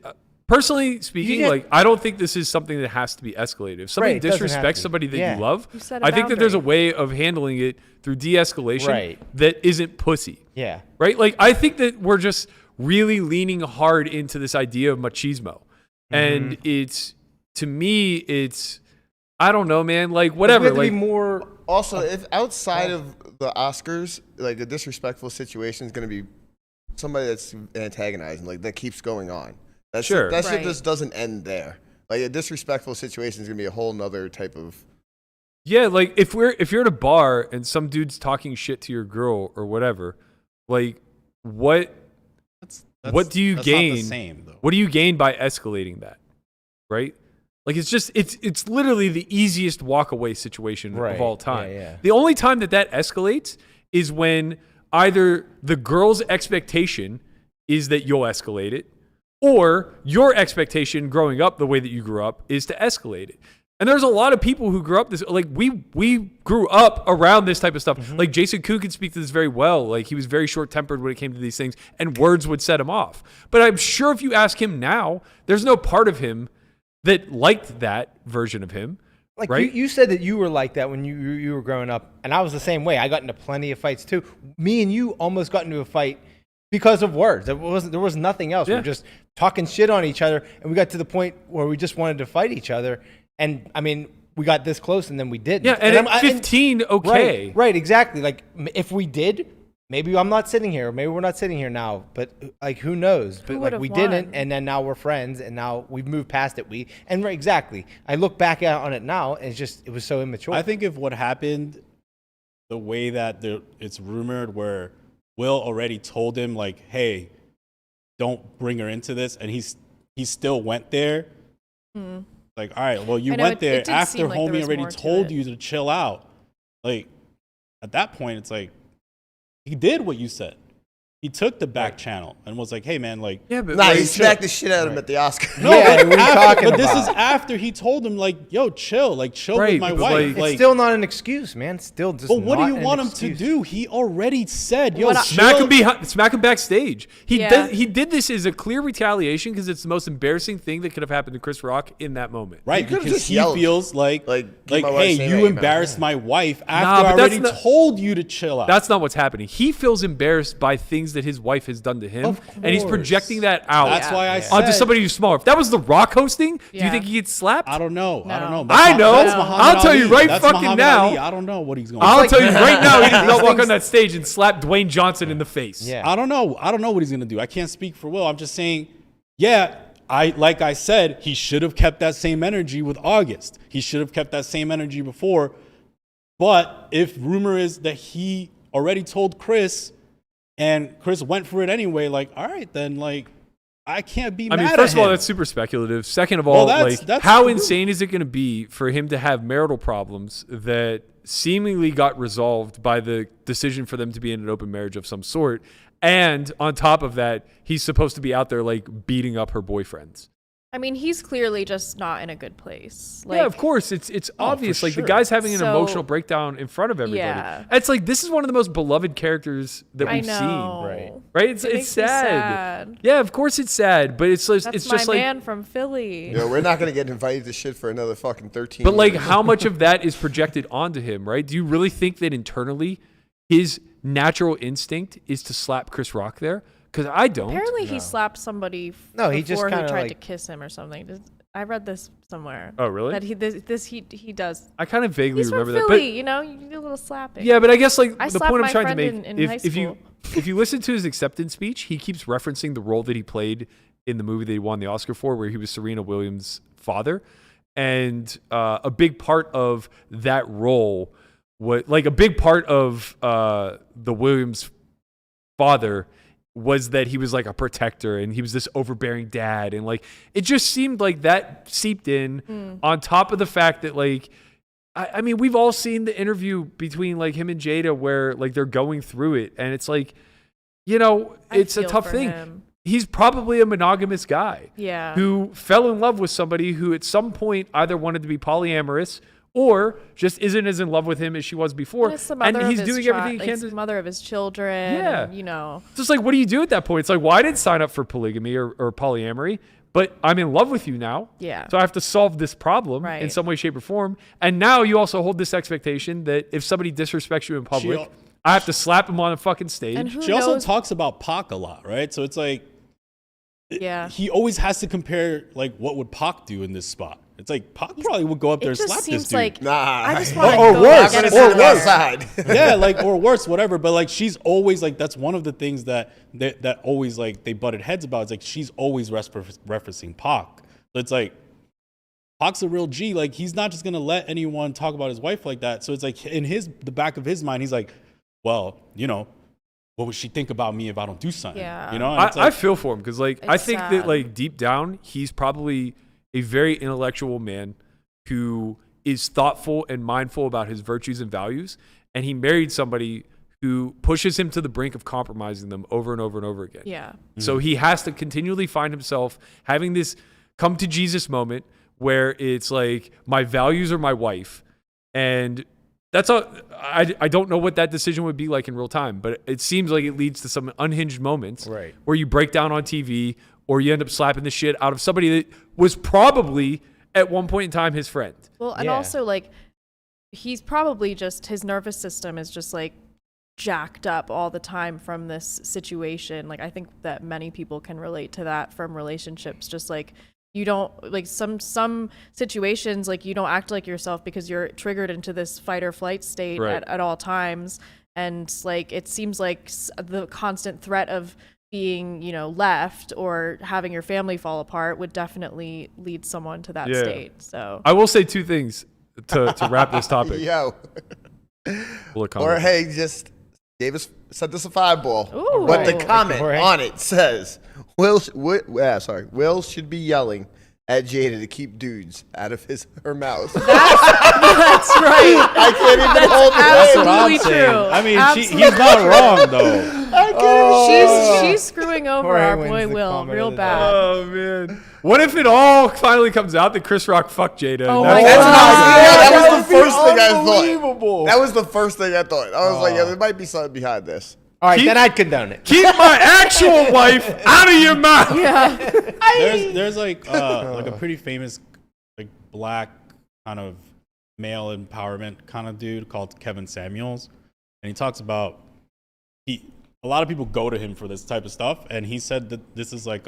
Personally speaking, get- like, I don't think this is something that has to be escalated. If somebody Right, it doesn't have disrespects to. somebody that Yeah. you love, You set a I think that there's a boundary. way of handling it through de-escalation Right. that isn't pussy. Yeah. Right? Like, I think that we're just really leaning hard into this idea of machismo. And it's, to me, it's, I don't know, man. Like, whatever. We have to Like, be more. Also, if outside of the Oscars, like a disrespectful situation is going to be somebody that's antagonizing, like that keeps going on. That Sure. shit, that shit Right. just doesn't end there. Like a disrespectful situation is going to be a whole nother type of. yeah, like, if you're at a bar and some dude's talking shit to your girl or whatever, like, what do you that's gain? Not the same, though. What do you gain by escalating that? Right? Like, it's just, it's literally the easiest walk away situation Right. of all time. Yeah, yeah. The only time that escalates is when either the girl's expectation is that you'll escalate it, or your expectation growing up the way that you grew up is to escalate it. And there's a lot of people who grew up this, like, we grew up around this type of stuff. Mm-hmm. Like, Jason Kuhn could speak to this very well. Like, he was very short-tempered when it came to these things, and words would set him off. But I'm sure if you ask him now, there's no part of him that liked that version of him. Like right? you said that you were like that when you were growing up, and I was the same way. I got into plenty of fights too. Me and you almost got into a fight because of words. There was nothing else. We Yeah. were just talking shit on each other, and we got to the point where we just wanted to fight each other. And I mean, we got this close, and then we didn't. Yeah, and at 15, okay. Right, exactly. Like if we did, maybe I'm not sitting here. Maybe we're not sitting here now. But like, who knows? But like, would've we won? didn't, and then now we're friends, and now we've moved past it. Right, exactly. I look back on it now, and it was so immature. I think if what happened, the way that it's rumored, where Will already told him like, "Hey, don't bring her into this," and he still went there. Like, all right, well, you I know, went it there did after seem like there homie was already more to told it. you to chill out. Like, at that point, it's like he did what you said. He took the back channel and was like, "Hey, man, like." Yeah, but Nah, like, he smacked the shit out of him at the Oscars. No, Yeah, but, what are you after, talking but this is about? after he told him, like, yo, chill with Right, my but, wife. like- it's still not an excuse, man. Still just. But what do not you an want excuse. him to do? He already said, yo, What I- smack him backstage. Yeah. He did this as a clear retaliation because it's the most embarrassing thing that could have happened to Chris Rock in that moment. Right, You could've because just he yelled, feels like give my wife hey, same you name, embarrassed my wife Nah, after but I that's already not- told you to chill out. That's not what's happening. He feels embarrassed by things that his wife has done to him, Of and he's course. projecting that out That's why I said onto somebody who's smaller. If that was The Rock hosting, do you Yeah. think he gets slapped? I don't know. I don't know. No. I know. That's No. Muhammad I'll tell you Ali. right That's fucking Muhammad now. Ali. I don't know what he's going. I'll to do. tell you right now, he does not walk things- on that stage and slap Dwayne Johnson in the face. Yeah. I don't know. I don't know what he's going to do. I can't speak for Will. I'm just saying, yeah, like I said, he should have kept that same energy with August. He should have kept that same energy before. But if rumor is that he already told Chris and Chris went for it anyway, like, all right, then, like, I can't be I mad mean, at first of all, him. that's super speculative. Second of all, that's how true. insane is it going to be for him to have marital problems that seemingly got resolved by the decision for them to be in an open marriage of some sort? And on top of that, he's supposed to be out there like beating up her boyfriends. I mean, he's clearly just not in a good place. Like, Yeah, of course. It's obvious. for Like sure. the guy's having an So- emotional breakdown in front of everybody. Yeah. It's like this is one of the most beloved characters that I we've know. seen. Right? It's It makes me sad. sad. Yeah, of course it's sad, but it's That's it's my just like man from Philly. You know, we're not gonna get invited to shit for another fucking 13. but like years. how much of that is projected onto him, right? Do you really think that internally his natural instinct is to slap Chris Rock there? Because I don't. Apparently, he slapped somebody No, he just before kinda, tried to like- kiss him or something. I read this somewhere. Oh, really? That he does. I kind of vaguely He's from remember that. Philly, you know, you do a little slapping. Yeah, but I guess like I the slapped point I'm my trying to friend make, in high if you school. if you listen to his acceptance speech, he keeps referencing the role that he played in the movie that he won the Oscar for, where he was Serena Williams' father, and a big part of that role, a big part of the Williams father was that he was like a protector and he was this overbearing dad, and like it just seemed like that seeped in on top of the fact that like I mean we've all seen the interview between like him and Jada where like they're going through it, and it's like, you know, it's a feel tough for thing. him. He's probably a monogamous guy Yeah. who fell in love with somebody who at some point either wanted to be polyamorous or just isn't as in love with him as she was before. And it's the And mother he's of his doing everything he can it's the to. mother of his children. Yeah. And, you know. It's just like, what do you do at that point? It's like, well, I didn't sign up for polygamy or polyamory, but I'm in love with you now. Yeah. So I have to solve this problem in Right. some way, shape, or form. And now you also hold this expectation that if somebody disrespects you in public, She- I have to slap him on a fucking stage. And who She also knows? talks about Pac a lot, right? So it's like, Yeah. he always has to compare like what would Pac do in this spot. It's like Pac probably would go up there It and just slap seems this dude. like Nah. I just want to Or go worse, get Or another- worse. Outside. Yeah, like or worse, whatever. But like she's always like that's one of the things that always like they butted heads about. It's like she's always referencing Pac. So it's like Pac's a real G. Like he's not just gonna let anyone talk about his wife like that. So it's like in the back of his mind, he's like, well, you know, what would she think about me if I don't do something? Yeah. You know, and it's I like, feel for him because like I It's think sad. that like deep down he's probably a very intellectual man who is thoughtful and mindful about his virtues and values, and he married somebody who pushes him to the brink of compromising them over and over and over again. Yeah. So he has to continually find himself having this come to Jesus moment where it's like my values are my wife, and that's all. I don't know what that decision would be like in real time, but it seems like it leads to some unhinged moments Right. where you break down on TV or you end up slapping the shit out of somebody that was probably at one point in time his friend. Well, and Yeah. also like he's probably just his nervous system is just like jacked up all the time from this situation. Like I think that many people can relate to that from relationships. Just like you don't like some situations like you don't act like yourself because you're triggered into this fight or flight state Right. at all times. And like it seems like the constant threat of being, you know, left or having your family fall apart would definitely lead someone to that Yeah. state. So I will say two things to wrap this topic. Yo. Will Jorge just sent us a 5-ball. Ooh. But the Right. comment Jorge. on it says, Will should be yelling at Jada to keep dudes out of her mouth. that's right. I can't even hold it. that's what I'm Absolutely saying. true. I mean, Absolutely he's not wrong though. I can't even She's screwing over Jorge our wins boy the Will comment real of the bad. Oh man! What if it all finally comes out that Chris Rock fucked Jada? Oh That's- my That's God. that was the first thing I thought. Unbelievable. That was the first thing I thought. I was like, yeah, there might be something behind this. All right, Keep- then I'd condone it. Keep my actual wife out of your mouth. Yeah. There's like a pretty famous like black kind of male empowerment kind of dude called Kevin Samuels, and he talks about a lot of people go to him for this type of stuff, and he said that this is like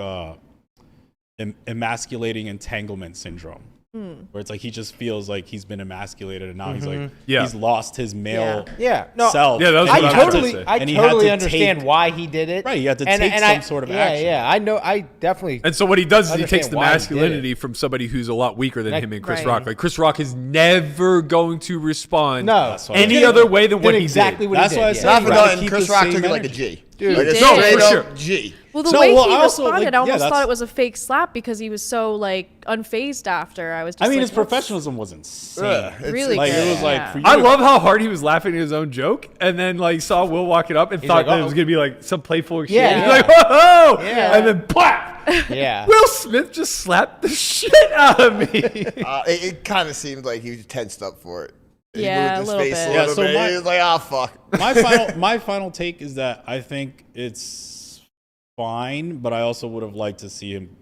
emasculating entanglement syndrome. Where it's like he just feels like he's been emasculated and now he's like Yeah. he's lost his male Yeah, no, self. Yeah, that was and what he I had was to- gonna say. I and he had totally to understand take- why he did it. Right, you had to take some sort of action. Yeah, I know. I definitely. And so what he does is he Understand takes the why he did masculinity from somebody who's a lot weaker than Like, him and Chris right. Rock. Like Chris Rock is never going to respond No. That's why any I- other way than what did he exactly did. what That's he why I did. said Not you for gotta nothing, keep Chris the Rock same took it like a energy. G. Dude, like did. a No, straight for up sure. G. Well, the So, way well, he I also, responded, like, I almost yeah, thought it was a fake slap because he was so like unfazed after. I was just I mean, like, his professionalism was insane. It's really Like good. it was like Yeah. for you I to- love how hard he was laughing at his own joke, and then like saw Will walking up and thought like, that it "Uh-oh." was gonna be like some playful shit. Yeah, He's yeah. like, whoa, Yeah. and then plap. Yeah. Will Smith just slapped the shit out of me. It kind of seemed like he was tensed up for it. He Yeah, moved a his little face bit. a Yeah, little so bit. my- He was like, "Ah, fuck." my final take is that I think it's fine, but I also would have liked to see him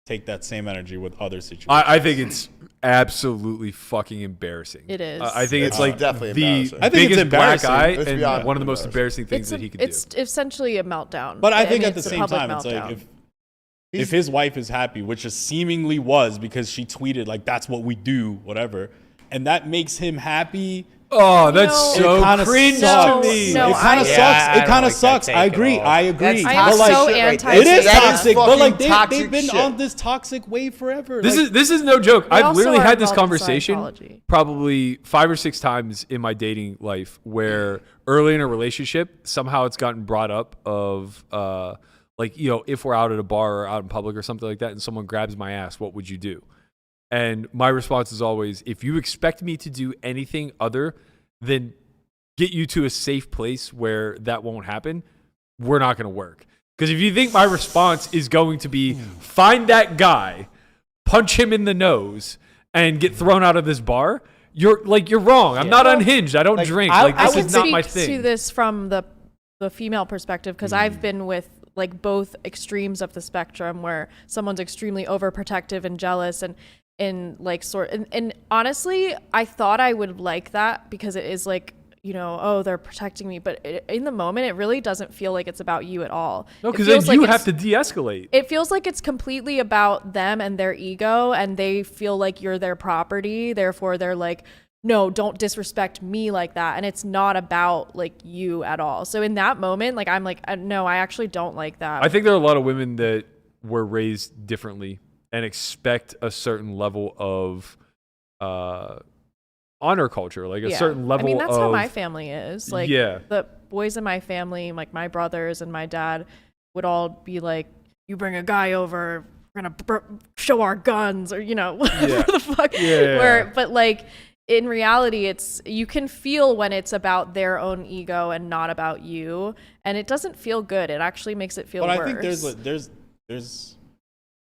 take that same energy with other situations. I think it's absolutely fucking embarrassing. It is. I think it's It's like definitely the embarrassing. I think it's biggest black embarrassing. eye Let's and be honest, one of the most embarrassing. embarrassing things that he could it's do. essentially a meltdown. But I think and at the it's a same public time, it's like meltdown. if his wife is happy, which it seemingly was because she tweeted like that's what we do, whatever, and that makes him happy. Oh, that's No. so It kinda cringe sucks. to me. No, it kind of I- sucks. Yeah, I It don't kind of like that sucks. take I at agree. all. I agree. That's I am But toxic like, so shit right anti. there. it is That toxic, but fucking like they've toxic been shit. on this toxic wave forever. This Like, is no joke. We I've also literally are had this involved in conversation Scientology. probably 5 or 6 times in my dating life where early in a relationship, somehow it's gotten brought up of like, you know, if we're out at a bar or out in public or something like that and someone grabs my ass, what would you do? And my response is always, if you expect me to do anything other than get you to a safe place where that won't happen, we're not going to work. Because if you think my response is going to be find that guy, punch him in the nose, and get thrown out of this bar, you're wrong. I'm not unhinged. I don't drink. I This would is not my speak thing. to this from the female perspective because I've been with like both extremes of the spectrum where someone's extremely overprotective and jealous and like and honestly I thought I would like that because it is like, you know, oh, they're protecting me, but in the moment it really doesn't feel like it's about you at all. No, It because then feels like you it's- have to de-escalate. It feels like it's completely about them and their ego, and they feel like you're their property. Therefore, they're like, no, don't disrespect me like that. And it's not about like you at all. So in that moment, like, I'm like, no, I actually don't like that. I think there are a lot of women that were raised differently and expect a certain level of honor culture, like a certain level of... I mean, that's how my family is. Like, Yeah. the boys in my family, like my brothers and my dad, would all be like, you bring a guy over, we're gonna show our guns, or, you know, whatever the fuck. Yeah. But like, in reality, it's, you can feel when it's about their own ego and not about you, and it doesn't feel good. It actually makes it feel worse. but I think there's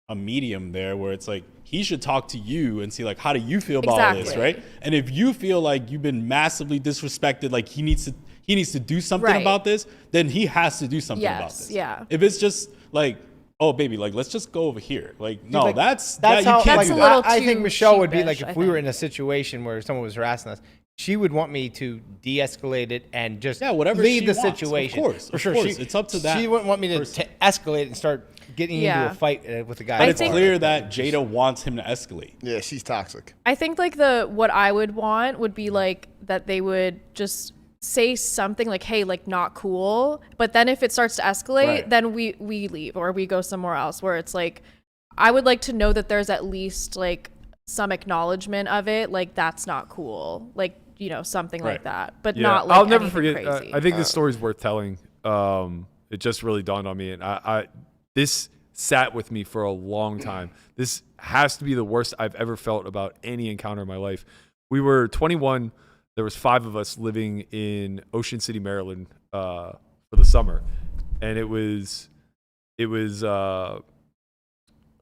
a medium there where it's like he should talk to you and see like how do you feel about all this, Exactly. right? And if you feel like you've been massively disrespected, like he needs to do something Right. about this, then he has to do something about Yes, this. yeah. If it's just like, oh baby, like let's just go over here, like no, like, that's how you can't That's do a that. little I think too Michelle would be like sheepish, if I we were think. in a situation where someone was harassing us, she would want me to de-escalate it and just whatever leave she the wants, of situation. course, for of sure. course. It's up to that She wouldn't want me to person. escalate and start getting Yeah. into a fight with the guy. But I it's think- clear that Jada wants him to escalate. Yeah, she's toxic. I think like what I would want would be like that they would just say something like, hey, like not cool. But then if it starts to escalate, Right. then we leave or we go somewhere else where it's like, I would like to know that there's at least like some acknowledgement of it. Like that's not cool. Like, you know, something like Right. that, but Yeah, not like I'll never anything forget. crazy. I think this story's worth telling. It just really dawned on me, and I this sat with me for a long time. This has to be the worst I've ever felt about any encounter in my life. We were 21. There was 5 of us living in Ocean City, Maryland, for the summer, and it was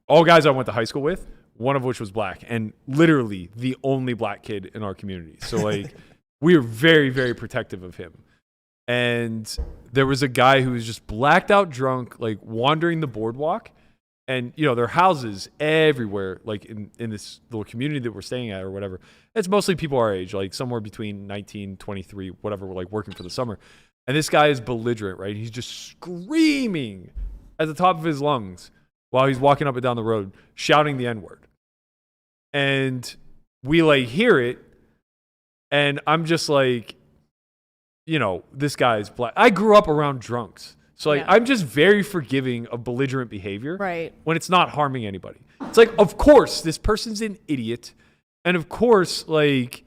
all guys I went to high school with. One of which was black, and literally the only black kid in our community. So like, we were very, very protective of him. And there was a guy who was just blacked out drunk, like wandering the boardwalk. And, you know, there are houses everywhere, like in this little community that we're staying at or whatever. It's mostly people our age, like somewhere between 19, 23, whatever, we're like working for the summer. And this guy is belligerent, right? He's just screaming at the top of his lungs while he's walking up and down the road, shouting the N-word. And we like hear it, and I'm just like, you know, this guy's black. I grew up around drunks. So like, Yeah. I'm just very forgiving of belligerent behavior Right. when it's not harming anybody. It's like, of course, this person's an idiot. And of course, like,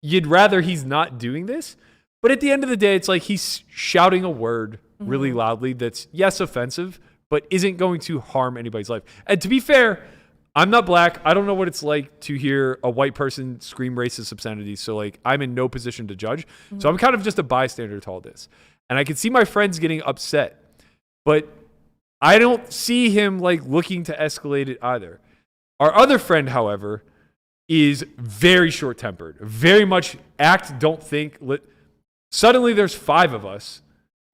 you'd rather he's not doing this. But at the end of the day, it's like he's shouting a word really loudly that's, yes, offensive, but isn't going to harm anybody's life. And to be fair, I'm not black. I don't know what it's like to hear a white person scream racist obscenities. So like I'm in no position to judge. So I'm kind of just a bystander to all this. And I can see my friends getting upset, but I don't see him like looking to escalate it either. Our other friend, however, is very short-tempered, very much act, don't think. Suddenly there's 5 of us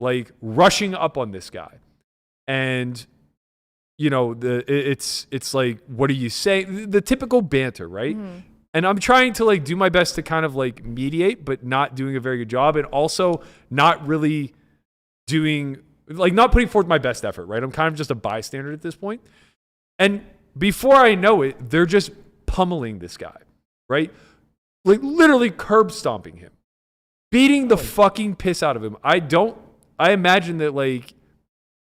like rushing up on this guy. And you know, it's like, what do you say? The typical banter, right? And I'm trying to like do my best to kind of like mediate, but not doing a very good job, and also not really doing like not putting forth my best effort, right? I'm kind of just a bystander at this point. And before I know it, they're just pummeling this guy, right? Like literally curb stomping him, beating the fucking piss out of him. I imagine that like,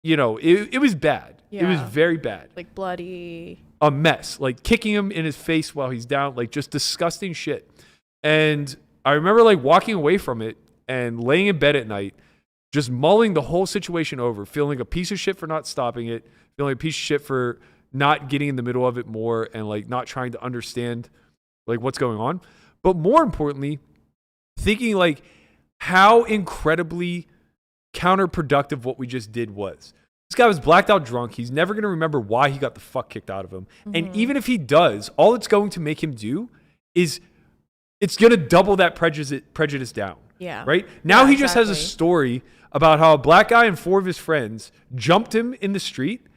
you know, it was bad. Yeah. It was very bad. Like bloody. A mess. Like kicking him in his face while he's down. Like just disgusting shit. And I remember like walking away from it and laying in bed at night, just mulling the whole situation over, feeling a piece of shit for not stopping it, feeling a piece of shit for not getting in the middle of it more and like not trying to understand like what's going on. But more importantly, thinking like how incredibly counterproductive what we just did was. This guy was blacked out drunk. He's never going to remember why he got the fuck kicked out of him. And even if he does, all it's going to make him do is it's going to double that prejudice down. Yeah. Right? Now Yeah, he just has a story about how a black guy and 4 of his friends jumped him in the street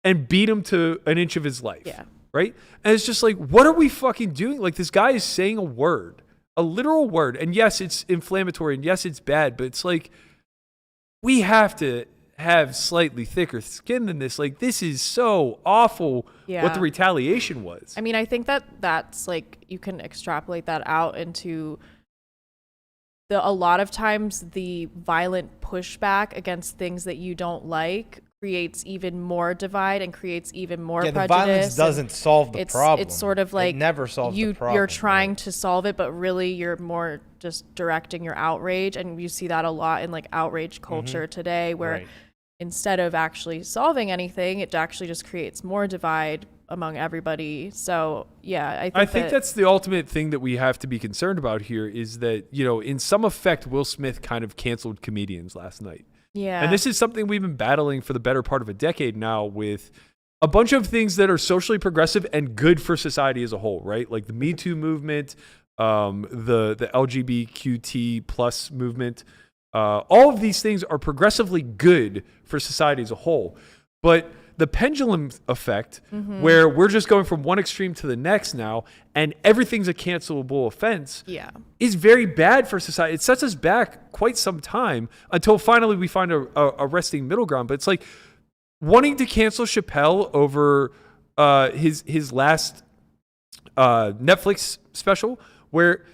and beat him to an inch of his life. Yeah. Right? And it's just like, what are we fucking doing? Like this guy is saying a word, a literal word. And yes, it's inflammatory and yes, it's bad, but it's like, we have to have slightly thicker skin than this. Like this is so awful what the retaliation was. I mean, I think that's like you can extrapolate that out into a lot of times the violent pushback against things that you don't like creates even more divide and creates even more prejudice. The violence doesn't solve the problem. It's sort of like it never solves the problem. You're trying to solve it, but really you're more just directing your outrage. And you see that a lot in like outrage culture today, where instead of actually solving anything, it actually just creates more divide among everybody. So yeah, I think that's the ultimate thing that we have to be concerned about here is that, you know, in some effect, Will Smith kind of canceled comedians last night. Yeah. And this is something we've been battling for the better part of a decade now with a bunch of things that are socially progressive and good for society as a whole, right? Like the Me Too movement, the LGBTQT plus movement. All of these things are progressively good for society as a whole. But the pendulum effect, where we're just going from one extreme to the next now, and everything's a cancelable offense, is very bad for society. It sets us back quite some time until finally we find a resting middle ground. But it's like wanting to cancel Chappelle over his last Netflix special, where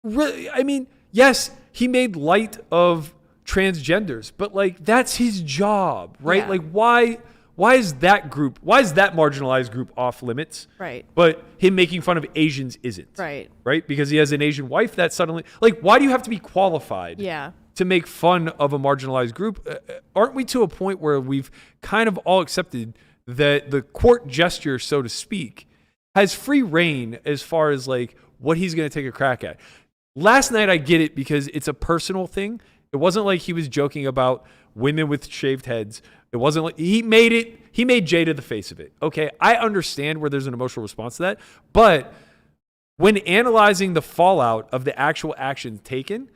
really, I mean, yes, he made light of transgenders, but like that's his job, right? Yeah. Like why is that marginalized group off limits? Right. But him making fun of Asians isn't. Right. Right? Because he has an Asian wife that suddenly, like, why do you have to be qualified to make fun of a marginalized group? Aren't we to a point where we've kind of all accepted that the court gesture, so to speak, has free reign as far as like what he's going to take a crack at? Last night I get it because it's a personal thing. It wasn't like he was joking about women with shaved heads. It wasn't like he made Jada the face of it. Okay, I understand where there's an emotional response to that, but when analyzing the fallout of the actual action taken,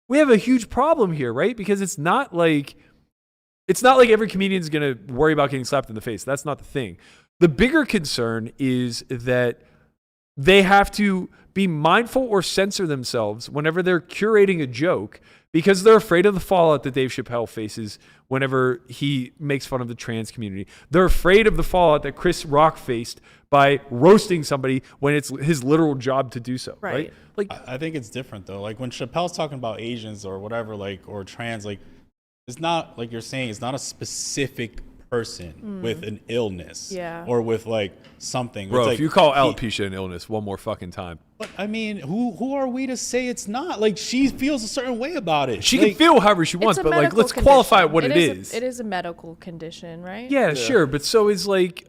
we have a huge problem here, right? Because it's not like every comedian is going to worry about getting slapped in the face. That's not the thing. The bigger concern is that they have to be mindful or censor themselves whenever they're curating a joke because they're afraid of the fallout that Dave Chappelle faces whenever he makes fun of the trans community. They're afraid of the fallout that Chris Rock faced by roasting somebody when it's his literal job to do so, right? Like, I think it's different though. Like when Chappelle's talking about Asians or whatever, like, or trans, like it's not like you're saying, it's not a specific person with an illness Yeah. or with like something. Bro, It's if like, you call alopecia an illness one more fucking time, but I mean, who are we to say it's not? Like, she feels a certain way about it. she like, can feel however she wants, It's a but like medical let's qualify condition. what it is. is. It is a medical condition, right? Yeah, sure, but so is like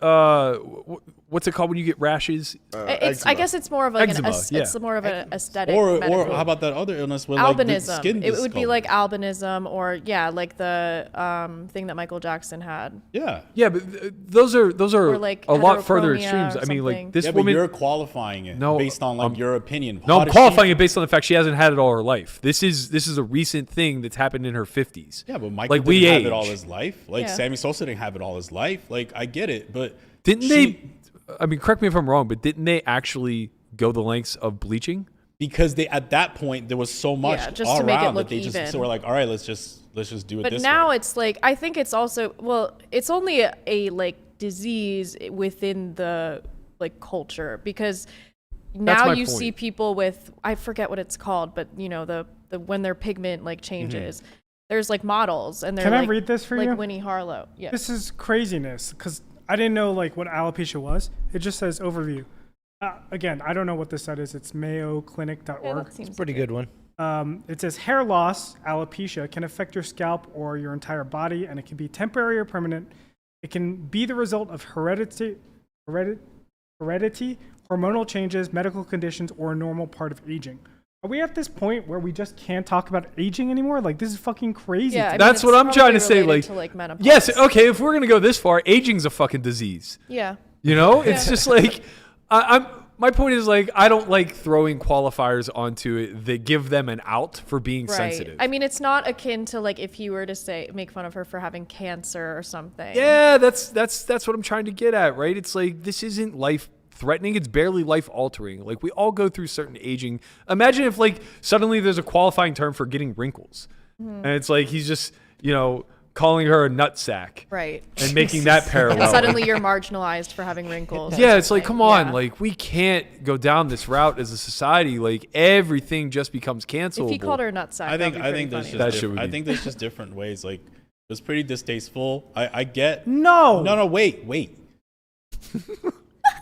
what's it called when you get rashes? I guess it's more of like Eczema, it's more of an aesthetic. or medical. how about that other illness with like the albinism? skin It would be discolor? like albinism, or like the thing that Michael Jackson had. Yeah. Yeah, but those are Or like a lot further heterochromia extremes. or I mean, like something. this Yeah, woman. but you're qualifying it based on like your opinion. No, How I'm does qualifying she- it based on the fact she hasn't had it all her life. This is a recent thing that's happened in her 50s. Yeah, but Michael like we didn't age. have it all his life. Like Yeah. Sammy Sosa didn't have it all his life. Like I get it, but Didn't she- they? I mean, correct me if I'm wrong, but didn't they actually go the lengths of bleaching? Because they at that point there was so much Yeah, just all to make it around look that they just even. so we're like, all right, let's just do it But this now way. it's like, I think it's also, well, it's only a like disease within the like culture, because now my you point. see people with, I forget what it's called, but you know, the when their pigment like changes, there's like models, and they're Can I like, read this for like you? Winnie Harlow. Yeah. This is craziness because I didn't know like what alopecia was. It just says overview. Again, I don't know what this site is. It's mayoclinic.org. Yeah, that seems Pretty good one. It says hair loss, alopecia, can affect your scalp or your entire body, and it can be temporary or permanent. It can be the result of heredity, hormonal changes, medical conditions, or a normal part of aging. Are we at this point where we just can't talk about aging anymore? Like, this is fucking crazy. Yeah, I mean, That's what it's I'm trying to probably say. related Like, to, menopause. yes, okay. If we're gonna go this far, aging's a fucking disease. Yeah. You know, it's just like I'm. My point is like I don't like throwing qualifiers onto it that give them an out for being Right. sensitive. I mean, it's not akin to like if you were to make fun of her for having cancer or something. Yeah, that's what I'm trying to get at, right? It's like this isn't life threatening, it's barely life altering. Like we all go through certain aging. Imagine if like suddenly there's a qualifying term for getting wrinkles. And it's like he's just, you know, calling her a nutsack. Right. And making that parallel. And suddenly you're marginalized for having wrinkles. or Yeah, it's like, something. come on, Yeah. like we can't go down this route as a society. Like everything just becomes cancelable. If he called her a nutsack, I think that'd be there's pretty just That shit would I be- think there's just different ways. Like it was pretty distasteful. I get No. No, wait.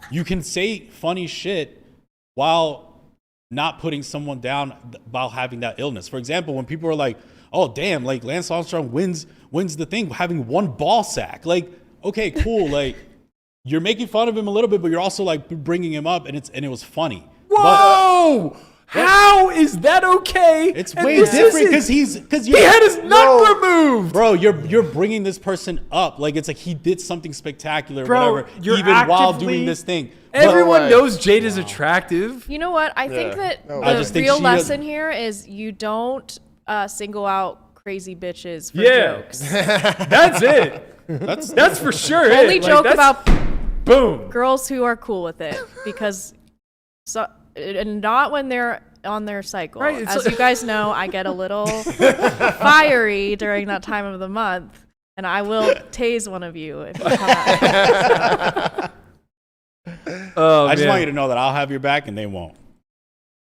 You can say funny shit while not putting someone down while having that illness. For example, when people are like, "Oh, damn, like Lance Armstrong wins the thing having one ball sack." Like, okay, cool. Like you're making fun of him a little bit, but you're also like bringing him up, and it was funny. Whoa! How is that okay? It's And way this different isn't- because he had his nut removed. Bro, you're bringing this person up like it's like he did something spectacular, Bro, whatever, you're even while actively- doing this thing. Everyone way. knows Jade is attractive. You know what? I think that No, I the just think real she lesson here is you don't single out crazy bitches for Yeah. jokes. That's it. That's for sure. Only it. Like, joke that's- about boom. girls who are cool with it, because and not when they're on their cycle. Right, it's As like- you guys know, I get a little fiery during that time of the month, and I will tase one of you if you come out. Oh, I just man. want you to know that I'll have your back and they won't.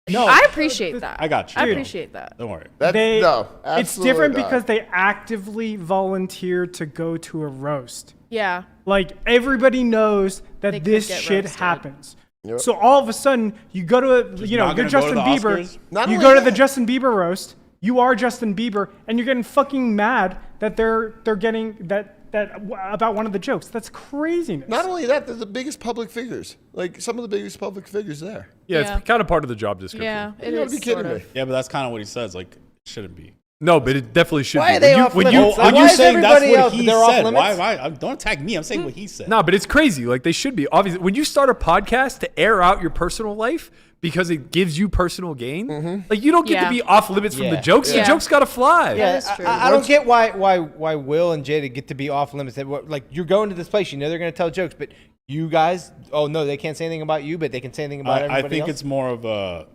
No. I appreciate that. I got you. I Dude. appreciate that. Don't worry. That's, They, no, it's different absolutely not. because they actively volunteer to go to a roast. Yeah. Like everybody knows They that could this get shit roasted. happens. Yep. So all of a sudden you go to a, you know, not you're gonna go Justin to the Bieber. Oscars? Not You only go to the that- Justin Bieber roast. You are Justin Bieber, and you're getting fucking mad that they're getting that about one of the jokes. That's craziness. Not only that, they're the biggest public figures. Like some of the biggest public figures there. Yeah, Yeah. it's kind of part of the job description. Yeah. It You gotta is be kidding sort me. of. Yeah, but that's kind of what he says. Like, it shouldn't be. No, but it definitely should Why be. are they off when limits? you, Like, When why you're is saying that's everybody what else- he they're off said, limits? why? Don't attack me. I'm saying what he said. No, but it's crazy. Like they should be. Obviously, when you start a podcast to air out your personal life because it gives you personal gain, like you don't get to Yeah. be off limits from the Yeah. jokes. The Yeah. jokes got to fly. Yeah. That is true. I don't get why Will and Jada get to be off limits. Like you're going to this place, you know they're going to tell jokes, but you guys, oh no, they can't say anything about you, but they can say anything about I everybody think else. it's more of a.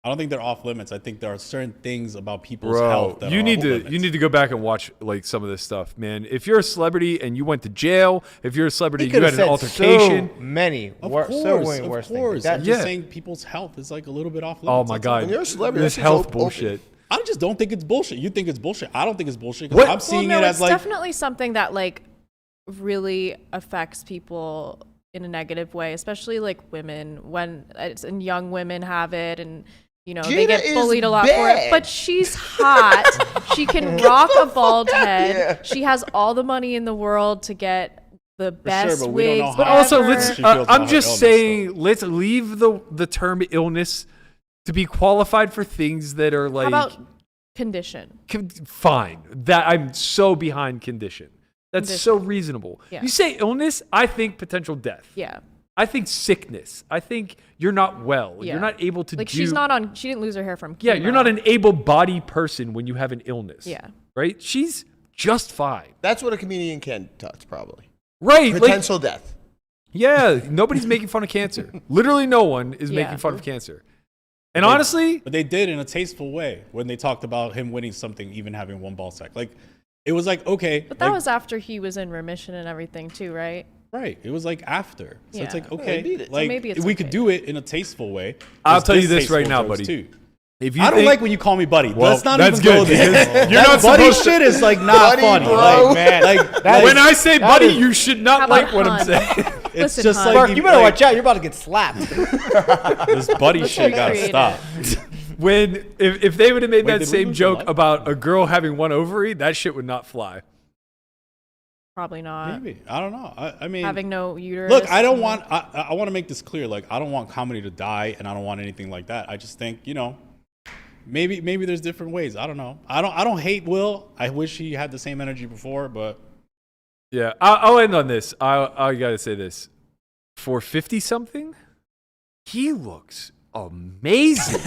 I don't think they're off limits. I think there are certain things about people's Bro, health that you are need off to limits. you need to go back and watch like some of this stuff, man. If you're a celebrity and you went to jail, if you're a celebrity He you could had have an said altercation. so many, Of so course, many of worse course. things. That, I'm Yeah. just saying people's health is like a little bit off limits. Oh my that's all. god, When you're a celebrity, this that shit's health open. bullshit. I just don't think it's bullshit. You think it's bullshit. I don't think it's bullshit. 'Cause What? I'm seeing Well, no, it it's as like definitely something that like really affects people in a negative way, especially like women when and young women have it, and they Jada get is bullied a lot for it. bad. But she's hot. She can rock a bald head. Yeah. She has all the money in the world to get the best but we don't know wigs. how But also, ever. let's. She feels about I'm her just illness, saying, let's leave the term illness to be qualified for things that are How like about condition? fine. That I'm so behind condition. That's Condition. so reasonable. Yeah. You say illness, I think potential death. Yeah. I think sickness. I think you're not well. Yeah. You're not able to Like do. she didn't lose her hair from chemo. Yeah, you're not an able-bodied person when you have an illness. Yeah. Right? She's just fine. That's what a comedian can touch, probably. Right. Like, Potential death. yeah, nobody's making fun of cancer. Literally no one is Yeah. making fun of cancer. And honestly, But they did in a tasteful way when they talked about him winning something, even having one ball sack. Like, it was like, okay. But that like, was after he was in remission and everything too, right? right. It was like after. So it's Yeah. like, okay. beat it. So Like, maybe it's we okay. could do it in a tasteful way. I'll There's tell you this right distasteful now, jokes, buddy. too. if you I don't think, like when you call me buddy. Well, Let's not that's even go good, there. because you're That not buddy supposed to- shit is like not Buddy, funny. bro. Like, man, like when I say that buddy, is- you should How not about like what I'm hun? saying. it's Listen, just hon. like Mark, you better watch out. You're about to get slapped. This buddy Let's shit gotta recreate stop. When if they would have made Wait, that did we same lose joke the light? about a girl having one ovary, that shit would not fly. Probably not. Maybe. I don't know. I mean, Having no uterus. look, I don't want. I want to make this clear. Like, I don't want comedy to die, and I don't want anything like that. I just think, maybe there's different ways. I don't know. I don't hate Will. I wish he had the same energy before, but Yeah, I'll end on this. I gotta say this. For 50 something, he looks amazing.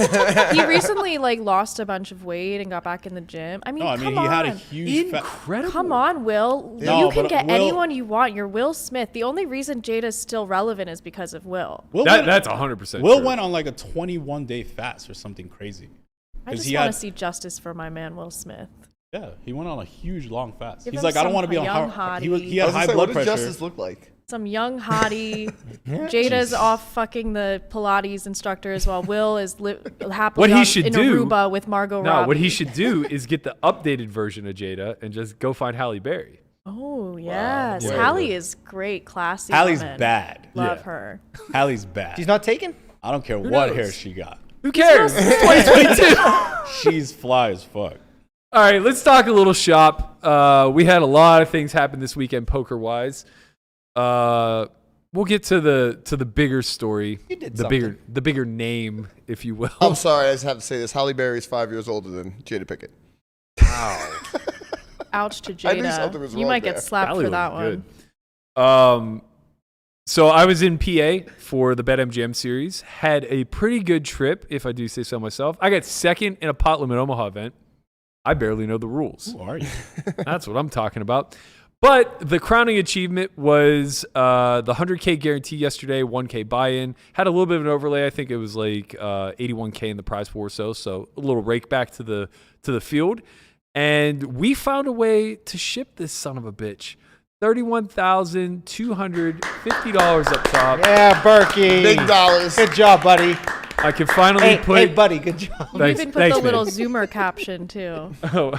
He recently lost a bunch of weight and got back in the gym. I mean, no, I mean come he had a on. huge. Incredible. Come on, Will. No, You can but get Will- anyone you want. You're Will Smith. The only reason Jada's still relevant is because of Will. Will That's 100%. Will true. went on like a 21-day fast or something crazy. I 'Cause just he want had- to see justice for my man Will Smith. Yeah, he went on a huge long fast. Give He's him like, I don't some want to be on young high. hottie. He I had was gonna high say, blood what does pressure. justice look like? Some young hottie. Jada's off fucking the Pilates instructors while Will is happily What he should in do- Aruba with Margot No, Robbie. what he should do is get the updated version of Jada and just go find Halle Berry. Oh, yes. Yeah. Hallie is great, classy Hallie's woman. bad. Love Yeah. her. Hallie's bad. She's not taken? I don't care what knows? hair she got. Who cares? It's 2022. She's fly as fuck. All right, let's talk a little shop. We had a lot of things happen this weekend, poker wise. We'll get to the bigger story, You did the bigger name, if you will. I'm sorry, I just have to say this. Halle Berry is 5 years older than Jada Pinkett. Ouch to I knew something was Jada. You wrong might there. get slapped Halle for that looked one. good. So I was in PA for the BetMGM series. Had a pretty good trip, if I do say so myself. I got second in a pot limit Omaha event. I barely know the rules. Who are you? That's what I'm talking about. But the crowning achievement was the 100K guarantee yesterday, 1K buy-in. Had a little bit of an overlay. I think it was like 81K in the prize pool or so. So a little rake back to the field. And we found a way to ship this son of a bitch. $31,250 up top. Yeah, Berkey. Big dollars. Good job, buddy. I can finally put. Hey, buddy, good job. You Thanks- even put thanks, the little man. Zoomer caption too. Oh.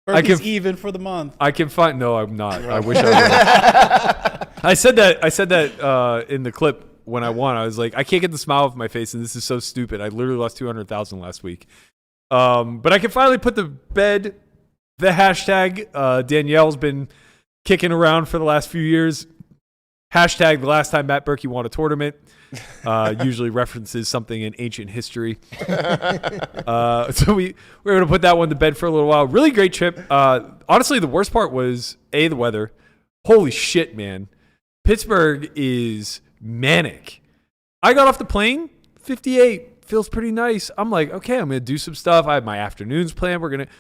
Berkey's even for the month. I can find. No, I'm not. I wish I was. I said that in the clip when I won. I was like, I can't get the smile off my face, and this is so stupid. I literally lost 200,000 last week. But I can finally put to bed the hashtag Danielle's been kicking around for the last few years. Hashtag the last time Matt Berkey won a tournament. Usually references something in ancient history. So we were able to put that one to bed for a little while. Really great trip. Honestly, the worst part was the weather. Holy shit, man. Pittsburgh is manic. I got off the plane, 58. Feels pretty nice. I'm like, okay, I'm going to do some stuff. I have my afternoons planned. We're going to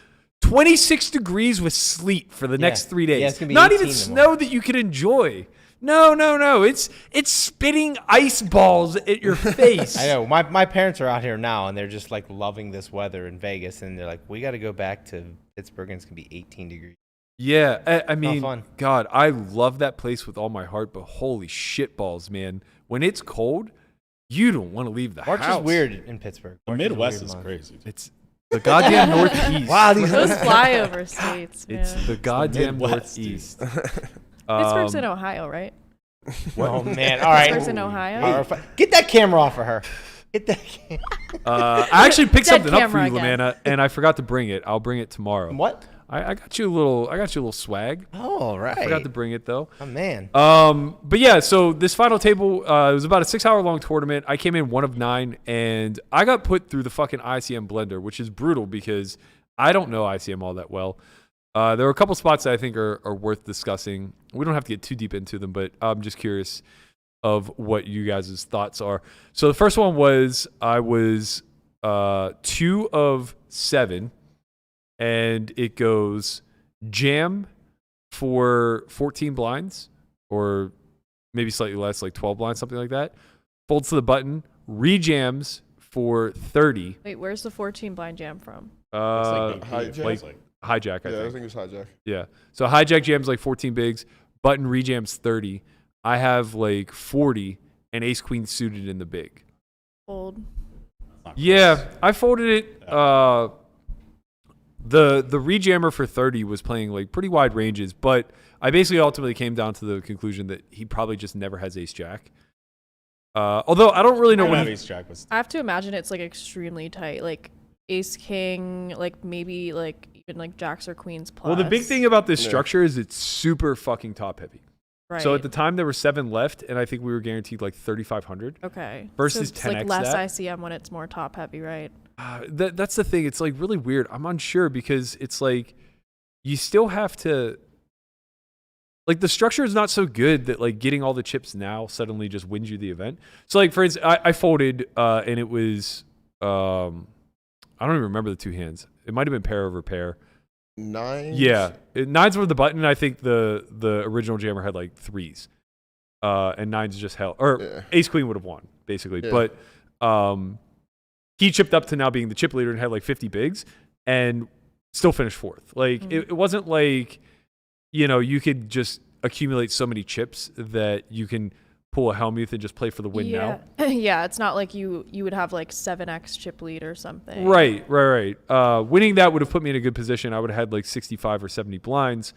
26 degrees with sleet for the next 3 days. Yeah, it's gonna be Not 18 even tomorrow. snow that you can enjoy. No. It's spitting ice balls at your face. I know. My parents are out here now, and they're just like loving this weather in Vegas, and they're like, we got to go back to Pittsburgh, and it's going to be 18 degrees. Yeah, I mean, fun. God, I love that place with all my heart, but holy shit balls, man. When it's cold, you don't want to leave the March house. is weird in Pittsburgh. The March a Midwest weird is month. crazy. It's The goddamn Northeast. Wow, these Those flyover states, man. It's the goddamn Midwest, dude. Northeast. Pittsburgh's in Ohio, right? Oh man! All right. Pittsburgh's in Ohio. Get that camera off of her. Get that. I actually picked Dead something up for you, camera again. Lamanna, and I forgot to bring it. I'll bring it tomorrow. What? I got you a little swag. Oh, all right. I forgot to bring it though. Oh man. But yeah, so this final table, it was about a 6-hour long tournament. I came in 1 of 9, and I got put through the fucking ICM blender, which is brutal because I don't know ICM all that well. There are a couple spots that I think are worth discussing. We don't have to get too deep into them, but I'm just curious of what you guys' thoughts are. So the first one was I was 2 of 7, and it goes jam for 14 blinds, or maybe slightly less, like 12 blinds, something like that. Folds to the button, rejams for 30. Wait, where's the 14 blind jam from? Hijack. Hijack, I Yeah, I think. think it's hijack. Yeah. So hijack jams like 14 bigs, button rejams 30. I have like 40 and ace queen suited in the big. Fold. Yeah, I folded it. The rejammer for 30 was playing like pretty wide ranges, but I basically ultimately came down to the conclusion that he probably just never has ace jack. Although I don't really know what ace jack was. I have to imagine it's like extremely tight, like ace king, like maybe like even like jacks or queens plus. Well, the big thing about this structure is it's super fucking top heavy. Right. So at the time there were 7 left, and I think we were guaranteed like 3,500. Okay. Versus so it's 10x like less that. ICM when it's more top heavy, right? That's the thing. It's like really weird. I'm unsure because it's like you still have to. Like the structure is not so good that like getting all the chips now suddenly just wins you the event. So like for instance, I folded and it was I don't even remember the 2 hands. It might have been pair over pair. 9. Yeah, 9s were the button. I think the original jammer had like 3s, and 9s just hell. Or ace queen would have won basically, but he chipped up to now being the chip leader and had like 50 bigs and still finished 4th. Like it wasn't like, you know, you could just accumulate so many chips that you can pull a Hellmuth and just play for the win now. Yeah, it's not like you would have like 7x chip lead or something. Right. Winning that would have put me in a good position. I would have had like 65 or 70 blinds,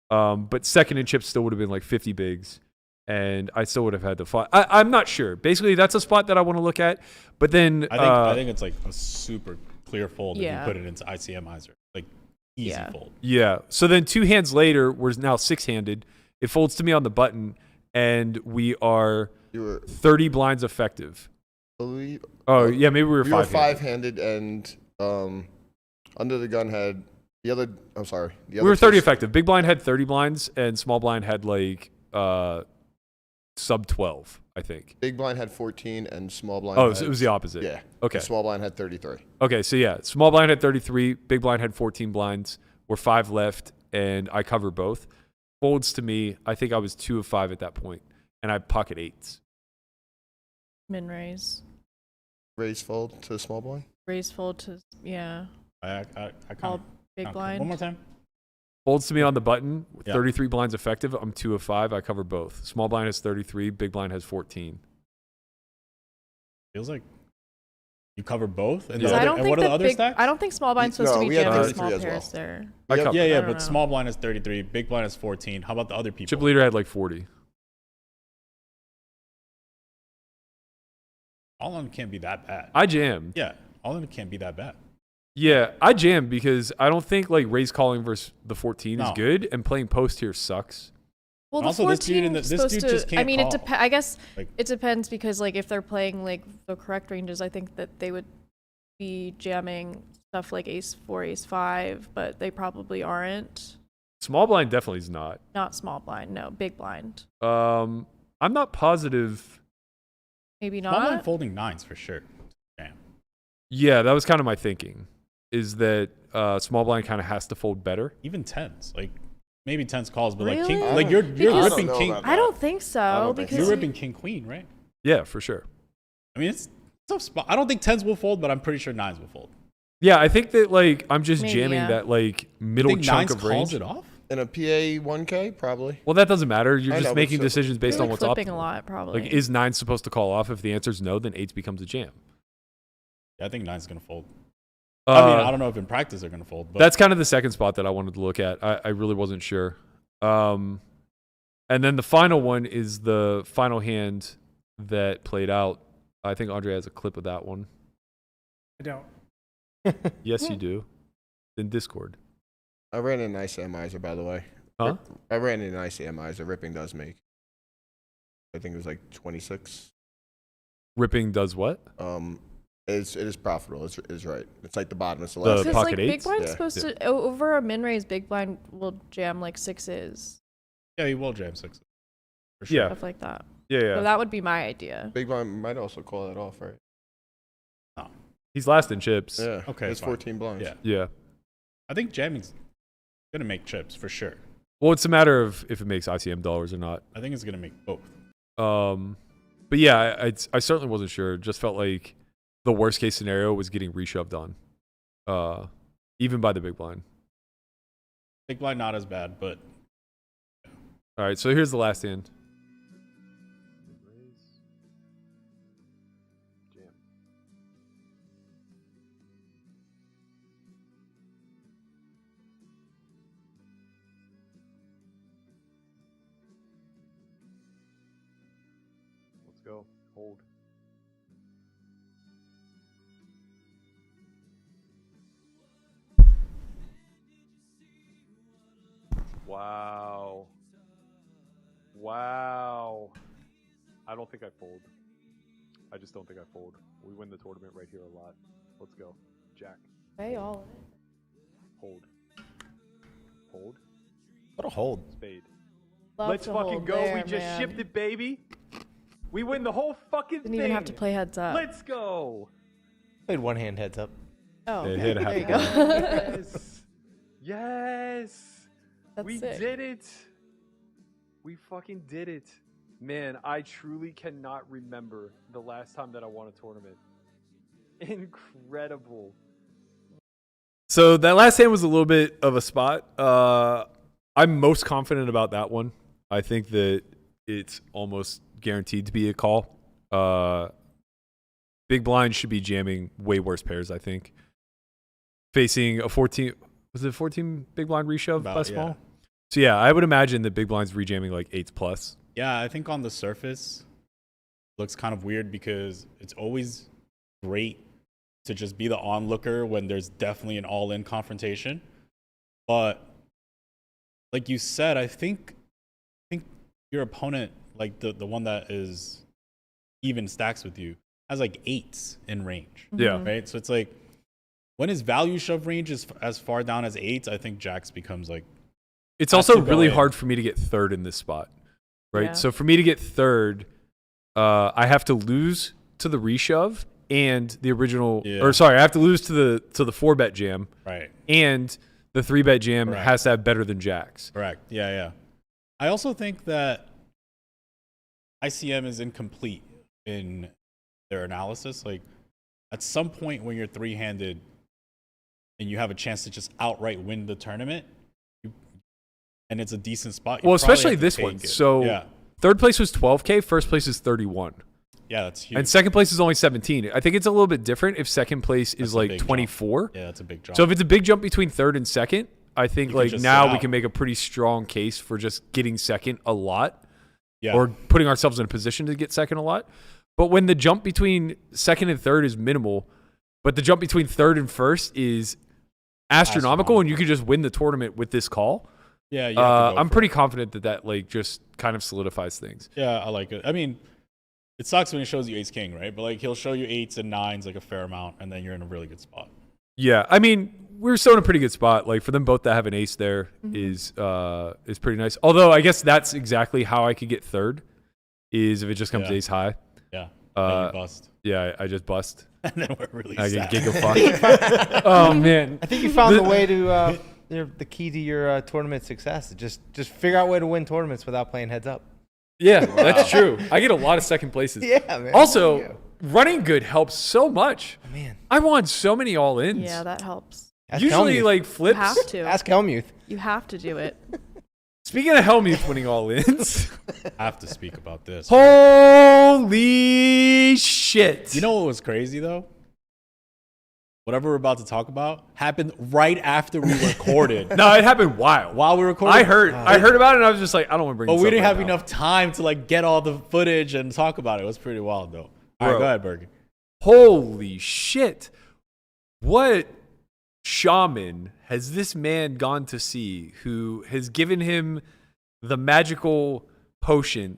but second in chips still would have been like 50 bigs, and I still would have had to fight. I'm not sure. Basically, that's a spot that I want to look at. But then I think it's like a super clear fold if you Yeah. put it into ICMizer. Like easy fold. Yeah. So then 2 hands later, we're now 6-handed. It folds to me on the button, and we are You were 30 blinds effective. believe. Oh yeah, maybe we were We were 5-handed. 5-handed, and under the gun had the other. I'm sorry. The other We were 30 two- effective. Big blind had 30 blinds, and small blind had like sub 12, I think. Big blind had 14, and small blind. Oh, had, so it was the opposite. Yeah. Okay. The small blind had 33. Okay, so yeah, small blind had 33, big blind had 14 blinds. We're 5 left, and I cover both. Folds to me. I think I was 2 of 5 at that point, and I pocket 8s. Min raise. Raise fold to small blind. Raise fold to, yeah. I All kind big of blind. one more time. Folds to me on the button. Yeah. 33 blinds effective. I'm 2 of 5. I cover both. Small blind has 33. Big blind has 14. Feels like you cover both. And, Yeah. the I other, don't and think what are the that other big, stacks? I don't think small blind's supposed No, to be we had jamming 33 small as well. pairs there. I cover. Yeah, I don't but know. small blind is 33, big blind is 14. How about the other people? Chip leader had like 40. All of them can't be that bad. I jammed. Yeah, all of them can't be that bad. Yeah, I jammed because I don't think like raise calling versus the 14 is No. good, and playing post here sucks. Well, the Also, this 14 dude is this supposed dude to. just can't I mean, call. I guess Like- it depends because like if they're playing like the correct ranges, I think that they would be jamming stuff like ace 4, ace 5, but they probably aren't. Small blind definitely is not. Not small blind, no, big blind. I'm not positive. Maybe Small blind not. folding 9s for sure. Damn. Yeah, that was kind of my thinking. Is that small blind kind of has to fold better? Even 10s. Like maybe 10s calls, but like Really? king, like you're Because- ripping I don't know king. about I don't think so don't think so. because You're ripping king queen, right? Yeah, for sure. I mean, it's a tough spot. I don't think 10s will fold, but I'm pretty sure 9s will fold. Yeah, I think that like I'm just Maybe, jamming yeah. that like I middle think chunk 9s of calls range. it off. In a PA 1K, probably. Well, that doesn't matter. You're I just know, but making still. decisions based You're on what's flipping optimal. a lot probably. Like, is 9 supposed to call off? If the answer is no, then 8 becomes a jam. Yeah, I think 9's gonna fold. I mean, I don't know if in practice they're going to fold. But That's kind of the second spot that I wanted to look at. I really wasn't sure. And then the final one is the final hand that played out. I think Andre has a clip of that one. I don't. Yes, you do. In Discord. I ran a nice Amizer, by the way. Huh? I ran a nice Amizer. Ripping does make. I think it was like 26. Ripping does what? It is profitable. It's right. It's like the bottom. It's the The last. Because pocket like big eights? blind's Yeah. supposed to over a min raise, big blind will jam like sixes, yeah, he will jam 6. For sure. Yeah. stuff like that. Yeah. So that would be my idea. Big blind might also call that off, right? He's last in chips. Yeah. Okay, It's fine. 14 blinds. Yeah. Yeah. I think jamming's going to make chips for sure. Well, it's a matter of if it makes ICM dollars or not. I think it's going to make both. But yeah, I certainly wasn't sure. Just felt like the worst case scenario was getting reshoved on, even by the big blind. Big blind not as bad, but All right, so here's the last hand. Let's go. Hold. Wow. Wow. I don't think I fold. I just don't think I fold. We win the tournament right here a lot. Let's go. Jack. Hey, all in. Hold. Hold. What a hold. Spade. Love Let's to fucking hold go. there, We just man. shipped it, baby. We win the whole fucking Didn't thing. even have to play heads up. Let's go. Played one hand heads up. Oh, They okay. hit a There you half go. Yes. Yes. That's We sick. did it. We fucking did it. Man, I truly cannot remember the last time that I won a tournament. Incredible. So that last hand was a little bit of a spot. I'm most confident about that one. I think that it's almost guaranteed to be a call. Big blind should be jamming way worse pairs, I think. Facing a 14, was it 14 big blind reshove by small? yeah. So yeah, I would imagine that big blind's rejamming like 8s plus. yeah, I think on the surface looks kind of weird because it's always great to just be the onlooker when there's definitely an all-in confrontation. But like you said, I think your opponent, like the one that is even stacks with you, has like 8s in range. Yeah. Right? So it's like when his value shove range is as far down as 8s, I think Jacks becomes like It's has also to go really in. hard for me to get third in this spot, right? Yeah. So for me to get third, I have to lose to the reshove and the original, Yeah. or sorry, I have to lose to the 4-bet jam, right. and the 3-bet jam Correct. has to have better than jacks. Correct. Yeah, yeah. I also think that ICM is incomplete in their analysis. Like, at some point when you're three-handed and you have a chance to just outright win the tournament, and it's a decent spot. you Well, probably especially have to this take one. it. So yeah, third place was 12K, first place is 31. yeah, that's huge. And second place is only 17. I think it's a little bit different if second place That's is a like big jump. 24. Yeah, that's a big jump. So if it's a big jump between third and second, I think You can like just now sit we out. can make a pretty strong case for just getting second a lot. yeah. Or putting ourselves in a position to get second a lot. But when the jump between second and third is minimal, but the jump between third and first is astronomical, and you could just win the tournament with this call, yeah, you have to go I'm for pretty it. confident that like just kind of solidifies things. Yeah, I like it. I mean, it sucks when he shows you ace king, right? But like he'll show you 8s and 9s like a fair amount, and then you're in a really good spot. Yeah, I mean, we're still in a pretty good spot. Like for them both to have an ace there is pretty nice. Although I guess that's exactly how I could get third, is if it just comes Yeah. ace high. Yeah, then you bust, Yeah, I just bust. and then we're really I sad. get gigafucked. Oh man, I think you found the way to the key to your tournament success. Just figure out a way to win tournaments without playing heads up. yeah, that's true. I get a lot of second places. Yeah, man. Also, running good helps so much. Man, I won so many all-ins. Yeah, that helps. ask Usually Hellmuth. like You flips. have to. Ask Hellmuth. You have to do it. Speaking of Hellmuth winning all-ins, I have to speak about this. holy shit! You know what was crazy though? whatever we're about to talk about happened right after we recorded. No, it happened while we recorded. I heard about it, and I was just like, I don't want to bring. But this we up didn't right have now. enough time to like get all the footage and talk about it. It was pretty wild though. All right, Bro. go ahead, Berkey. Holy shit! What shaman has this man gone to see who has given him the magical potion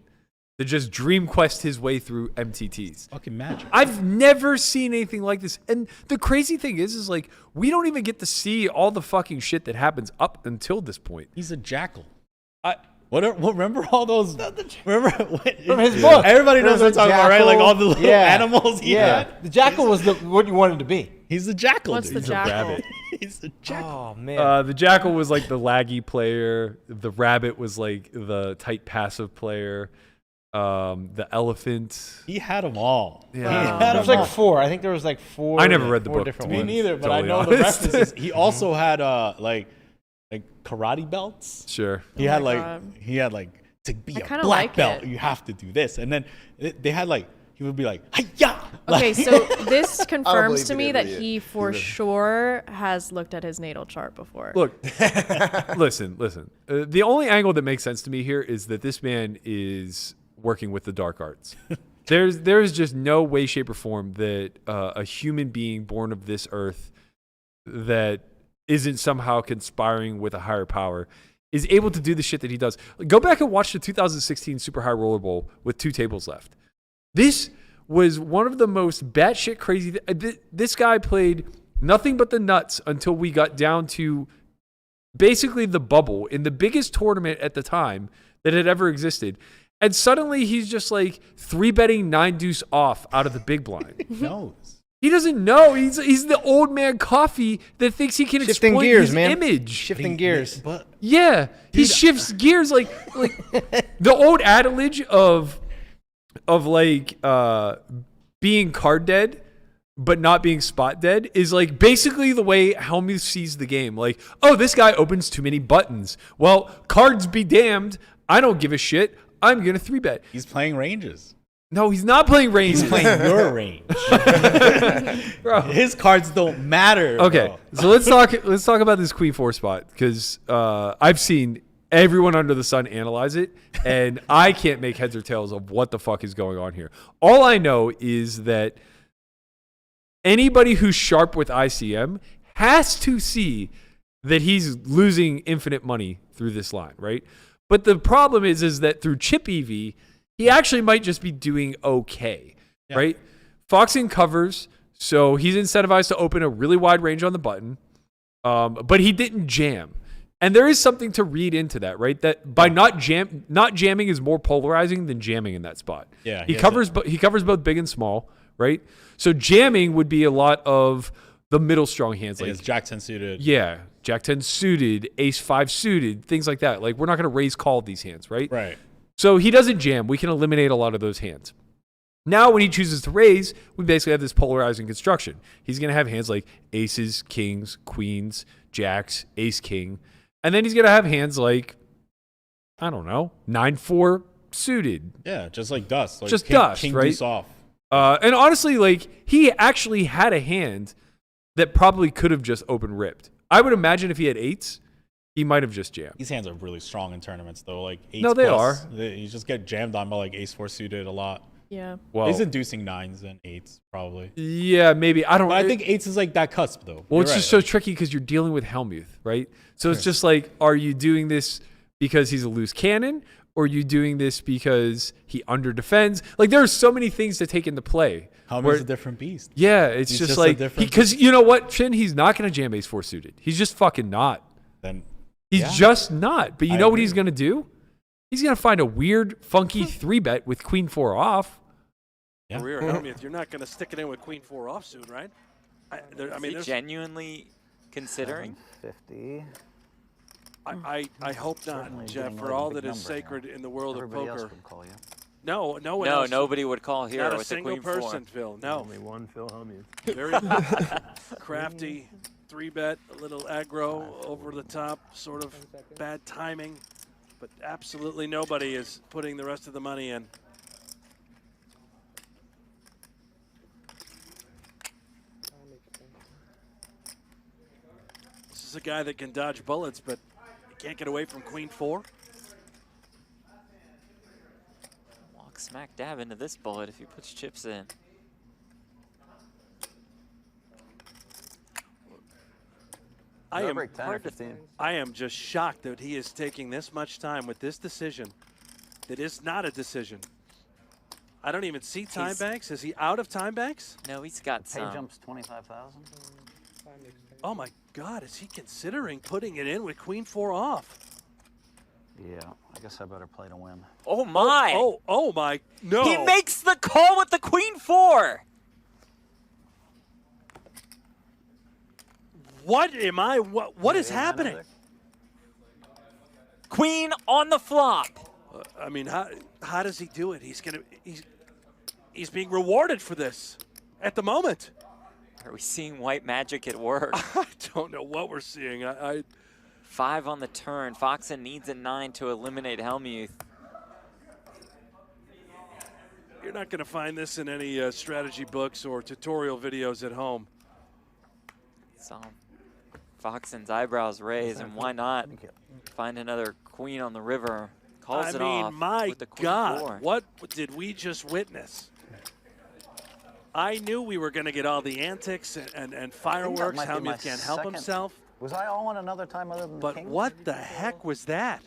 to just dream quest his way through MTTs? Fucking magic. I've never seen anything like this. And the crazy thing is like, we don't even get to see all the fucking shit that happens up until this point. He's a jackal. Remember all those? Remember From his book. Everybody knows what I'm talking about, right? Like all the little Yeah. animals he had. The jackal was what you wanted to be. He's the jackal. What's dude. the He's jackal? a rabbit. He's the jackal. Oh man. The jackal was like the laggy player. The rabbit was like the tight passive player. The elephant. He had them all. Yeah. He had there was 'em like all. 4. I think there was like 4. I never read the 4 book, different to be ones. Me neither, but Totally I know the honest. references. He also had like karate belts. Sure. He Oh had my like God. to be I a kinda black like belt, it. you have to do this, and then they had like he would be like hi-ya! Okay, Like- so this confirms believe to he me did, that but yeah, he for did. sure has looked at his natal chart before. Look, listen. The only angle that makes sense to me here is that this man is working with the dark arts. There's just no way, shape, or form that a human being born of this earth that isn't somehow conspiring with a higher power is able to do the shit that he does. Go back and watch the 2016 Super High Roller Bowl with 2 tables left. This was one of the most batshit crazy. This guy played nothing but the nuts until we got down to basically the bubble in the biggest tournament at the time that had ever existed. And suddenly he's just like 3-betting 9 deuce off out of the big blind. He knows. He doesn't know. He's the old man coffee that thinks he can Shifting exploit gears, his man. image. Shifting gears. But Yeah, he shifts gears like the old adage of like being card dead but not being spot dead is like basically the way Hellmuth sees the game. Like, oh, this guy opens too many buttons. Well, cards be damned. I don't give a shit. I'm gonna 3-bet. he's playing ranges. No, he's not playing range. He's playing your range. Bro. His cards don't matter. Okay, bro. so let's talk about this Queen 4 spot because I've seen everyone under the sun analyze it, and I can't make heads or tails of what the fuck is going on here. All I know is that anybody who's sharp with ICM has to see that he's losing infinite money through this line, right? But the problem is that through chip EV, he actually might just be doing okay, right? Foxing covers, so he's incentivized to open a really wide range on the button, but he didn't jam. And there is something to read into that, right? That by not jamming is more polarizing than jamming in that spot. Yeah, he covers both big and small, right? So jamming would be a lot of the middle strong hands, like It's Jack 10 suited. yeah, Jack 10 suited, Ace 5 suited, things like that. Like we're not going to raise call these hands, right? Right. So he doesn't jam. We can eliminate a lot of those hands. Now, when he chooses to raise, we basically have this polarizing construction. He's going to have hands like aces, kings, queens, jacks, ace, king. And then he's going to have hands like, I don't know, 9-4 suited. Yeah, just like dust. Like Just king, dust, king right? deuce off. And honestly, like he actually had a hand that probably could have just open ripped. I would imagine if he had 8s, he might have just jammed. These hands are really strong in tournaments, though. Like 8s No, they plus, are. You just get jammed on by like ace 4 suited a lot. Yeah. Well, He's inducing 9s and 8s probably. yeah, maybe. I don't. But I think 8s is like that cusp though. Well, You're it's right. just so tricky because you're dealing with Hellmuth, right? So it's just like, are you doing this because he's a loose cannon, or are you doing this because he under defends? Like, there are so many things to take into play. Hellmuth's a different beast. Yeah, it's He's just just a like different because you know what, Chin, he's not going to jam ace 4 suited. He's just fucking not. Then He's just not. But you I know what agree. he's going to do? He's going to find a weird, funky 3-bet with queen 4 off. Yeah. Career Hellmuth, you're not going to stick it in with queen 4 offsuit, right? I mean, Is he genuinely considering? 50. I hope not, Jeff. For all that is sacred in the world Everybody of else poker. would call you. No one No, else. nobody would call here Not a with the single queen person, 4. Phil. No. Only one Phil Hellmuth. Very crafty 3-bet, a little aggro, over the top, sort of bad timing, but absolutely nobody is putting the rest of the money in. is a guy that can dodge bullets, but he can't get away from queen 4. Walk smack dab into this bullet if he puts chips in. I am just shocked that he is taking this much time with this decision. That is not a decision. I don't even see time banks. Is he out of time banks? No, he's got some. Pay jumps 25,000. Oh my God, is he considering putting it in with queen 4 off? Yeah, I guess I better play to win. Oh my! Oh my! No! He makes the call with the queen 4. What am I? What is happening? Queen on the flop. I mean, how does he do it? He's being rewarded for this at the moment. Are we seeing white magic at work? I don't know what we're seeing. 5 on the turn. Foxen needs a 9 to eliminate Hellmuth. You're not going to find this in any strategy books or tutorial videos at home. So Foxen's eyebrows raise, and why not find another queen on the river? Calls it off. My with the queen God, 4. what did we just witness? I knew we were going to get all the antics and fireworks. Hellmuth can't help himself. Was I all in another time other than the king? But what the heck was that?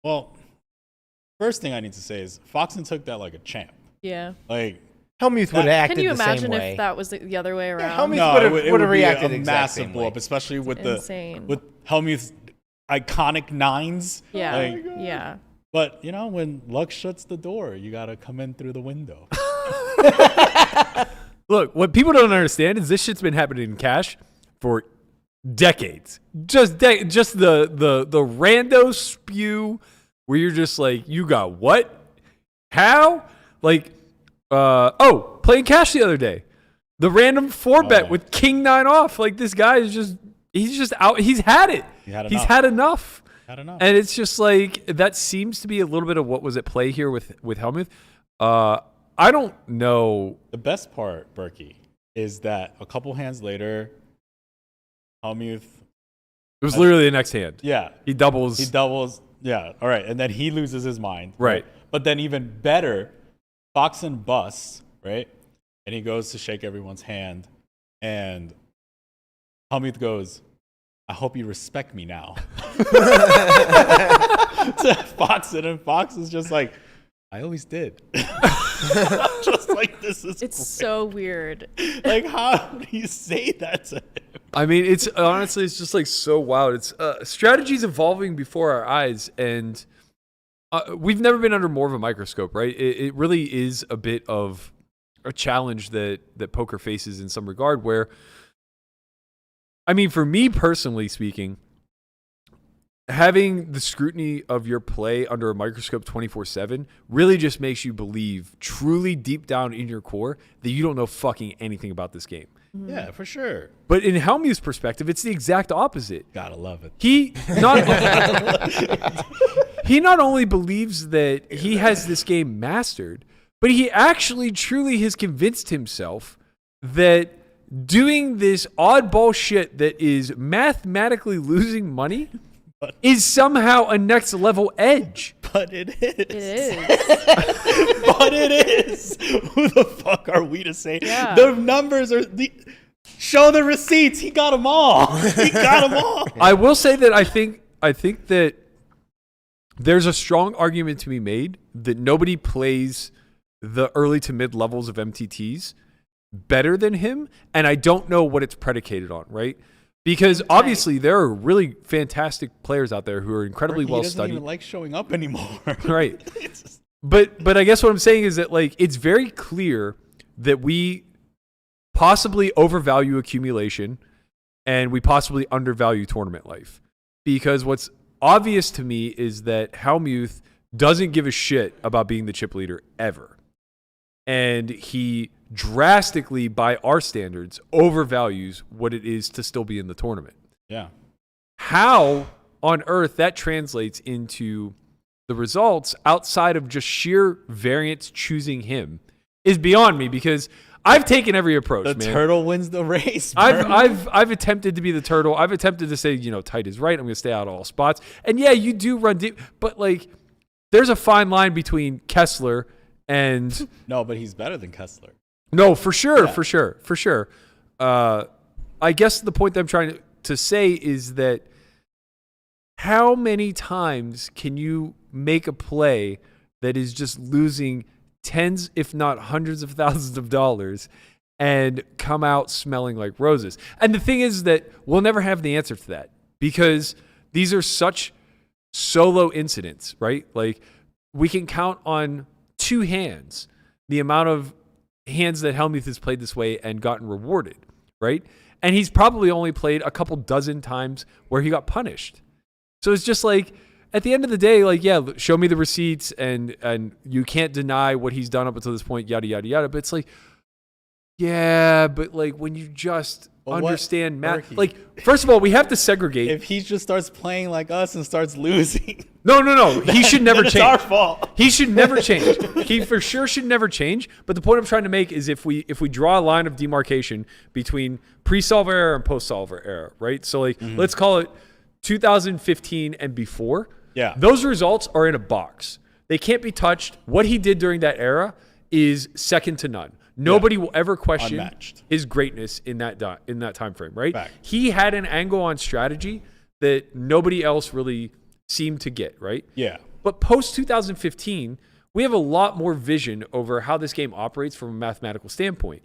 Well, first thing I need to say is Foxen took that like a champ. Yeah. Like Hellmuth would have acted Can you the same imagine way. if that was the other way around? Hellmuth would have reacted a exact massive same blow way. up, especially with Insane. with Hellmuth's iconic 9s. Yeah. Like, Yeah. but you know, when luck shuts the door, you gotta come in through the window. Look, what people don't understand is this shit's been happening in cash for decades. Just the rando spew where you're just like, you got what? How? Like, playing cash the other day. The random 4-bet with king 9 off. Like, this guy is he's just out. He's had it. He's had enough. And it's just like, that seems to be a little bit of what was at play here with Hellmuth. I don't know. The best part, Berkey, is that a couple hands later, Hellmuth. It was literally the next hand. Yeah. He doubles. Yeah. All right. And then he loses his mind. Right. But then even better, Foxen busts, right? And he goes to shake everyone's hand. And Hellmuth goes, I hope you respect me now. To Foxen. And Fox is just like, I always did. Just like, this is It's great. so weird. Like, how do you say that to him? I mean, it's honestly, it's just like so wild. It's strategies evolving before our eyes, and we've never been under more of a microscope, right? It really is a bit of a challenge that poker faces in some regard. Where, I mean, for me personally speaking, having the scrutiny of your play under a microscope 24/7 really just makes you believe truly deep down in your core that you don't know fucking anything about this game. Yeah, for sure. But in Hellmuth's perspective, it's the exact opposite. Gotta love it. He not only believes that he has this game mastered, but he actually truly has convinced himself that doing this oddball shit that is mathematically losing money is somehow a next level edge. But it is. It is. But it is. Who the fuck are we to say? Yeah. The numbers are show the receipts. He got them all. He got them all. I will say that I think that there's a strong argument to be made that nobody plays the early to mid levels of MTTs better than him, and I don't know what it's predicated on, right? Because obviously there are really fantastic players out there who are incredibly well studied. He doesn't even like showing up anymore. Right. But I guess what I'm saying is that, like, it's very clear that we possibly overvalue accumulation and we possibly undervalue tournament life. Because what's obvious to me is that Hellmuth doesn't give a shit about being the chip leader ever. And he drastically, by our standards, overvalues what it is to still be in the tournament. Yeah. How on earth that translates into the results outside of just sheer variance choosing him is beyond me because I've taken every approach. The man. turtle wins the race. I've attempted to be the turtle. I've attempted to say, tight is right. I'm going to stay out of all spots. And yeah, you do run deep, but like, there's a fine line between Kessler and no, but he's better than Kessler. No, for sure. I guess the point that I'm trying to say is that how many times can you make a play that is just losing tens, if not hundreds of thousands of dollars and come out smelling like roses? And the thing is that we'll never have the answer to that because these are such solo incidents, right? Like we can count on 2 hands the amount of hands that Hellmuth has played this way and gotten rewarded, right? And he's probably only played a couple dozen times where he got punished. So it's just like, at the end of the day, like, yeah, show me the receipts and you can't deny what he's done up until this point, yada, yada, yada. But it's like, yeah, but like when you just understand Matt, like, first of all, we have to segregate. If he just starts playing like us and starts losing. No. He should never change. It's our fault. He should never change. He for sure should never change. But the point I'm trying to make is if we draw a line of demarcation between pre-solver era and post-solver era, right? So like, let's call it 2015 and before. Yeah. Those results are in a box. They can't be touched. What he did during that era is second to none. Nobody will ever question his greatness in that time frame, right? Fact. He had an angle on strategy that nobody else really seemed to get, right? Yeah. But post 2015, we have a lot more vision over how this game operates from a mathematical standpoint.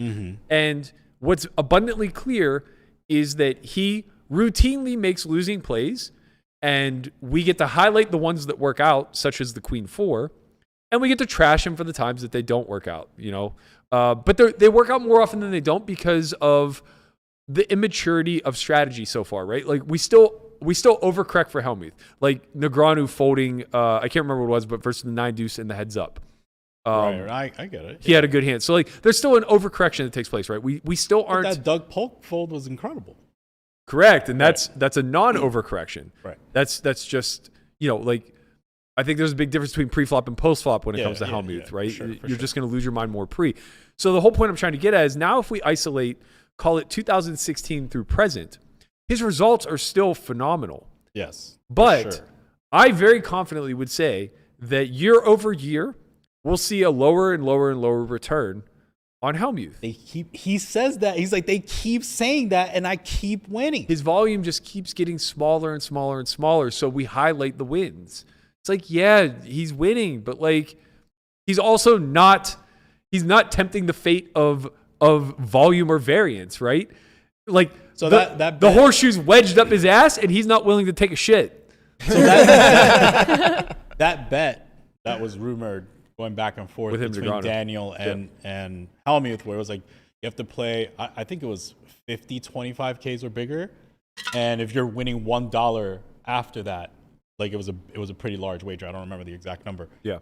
And what's abundantly clear is that he routinely makes losing plays, and we get to highlight the ones that work out, such as the Queen 4, and we get to trash him for the times that they don't work out, But they work out more often than they don't because of the immaturity of strategy so far, right? Like we still overcorrect for Hellmuth, like Negreanu folding. I can't remember what it was, but versus the 9-deuce and the heads up. Right, I get it. He had a good hand, so like there's still an overcorrection that takes place, right? We still aren't. But that Doug Polk fold was incredible. Correct, and that's a non-overcorrection. Right. That's just like. I think there's a big difference between pre-flop and post-flop when it comes to Hellmuth, right? You're just going to lose your mind more pre. So the whole point I'm trying to get at is now if we isolate, call it 2016 through present, his results are still phenomenal. Yes. But I very confidently would say that year over year, we'll see a lower and lower and lower return on Hellmuth. He says that. He's like, they keep saying that, and I keep winning. His volume just keeps getting smaller and smaller and smaller, so we highlight the wins. It's like, yeah, he's winning, but like he's also not tempting the fate of volume or variance, right? Like so the horseshoe's wedged up his ass and he's not willing to take a shit. So that bet that was rumored going back and forth between Daniel and Hellmuth, where it was like you have to play, I think it was 50 25Ks or bigger, and if you're winning $1 after that, like it was a pretty large wager. I don't remember the exact number. Yeah.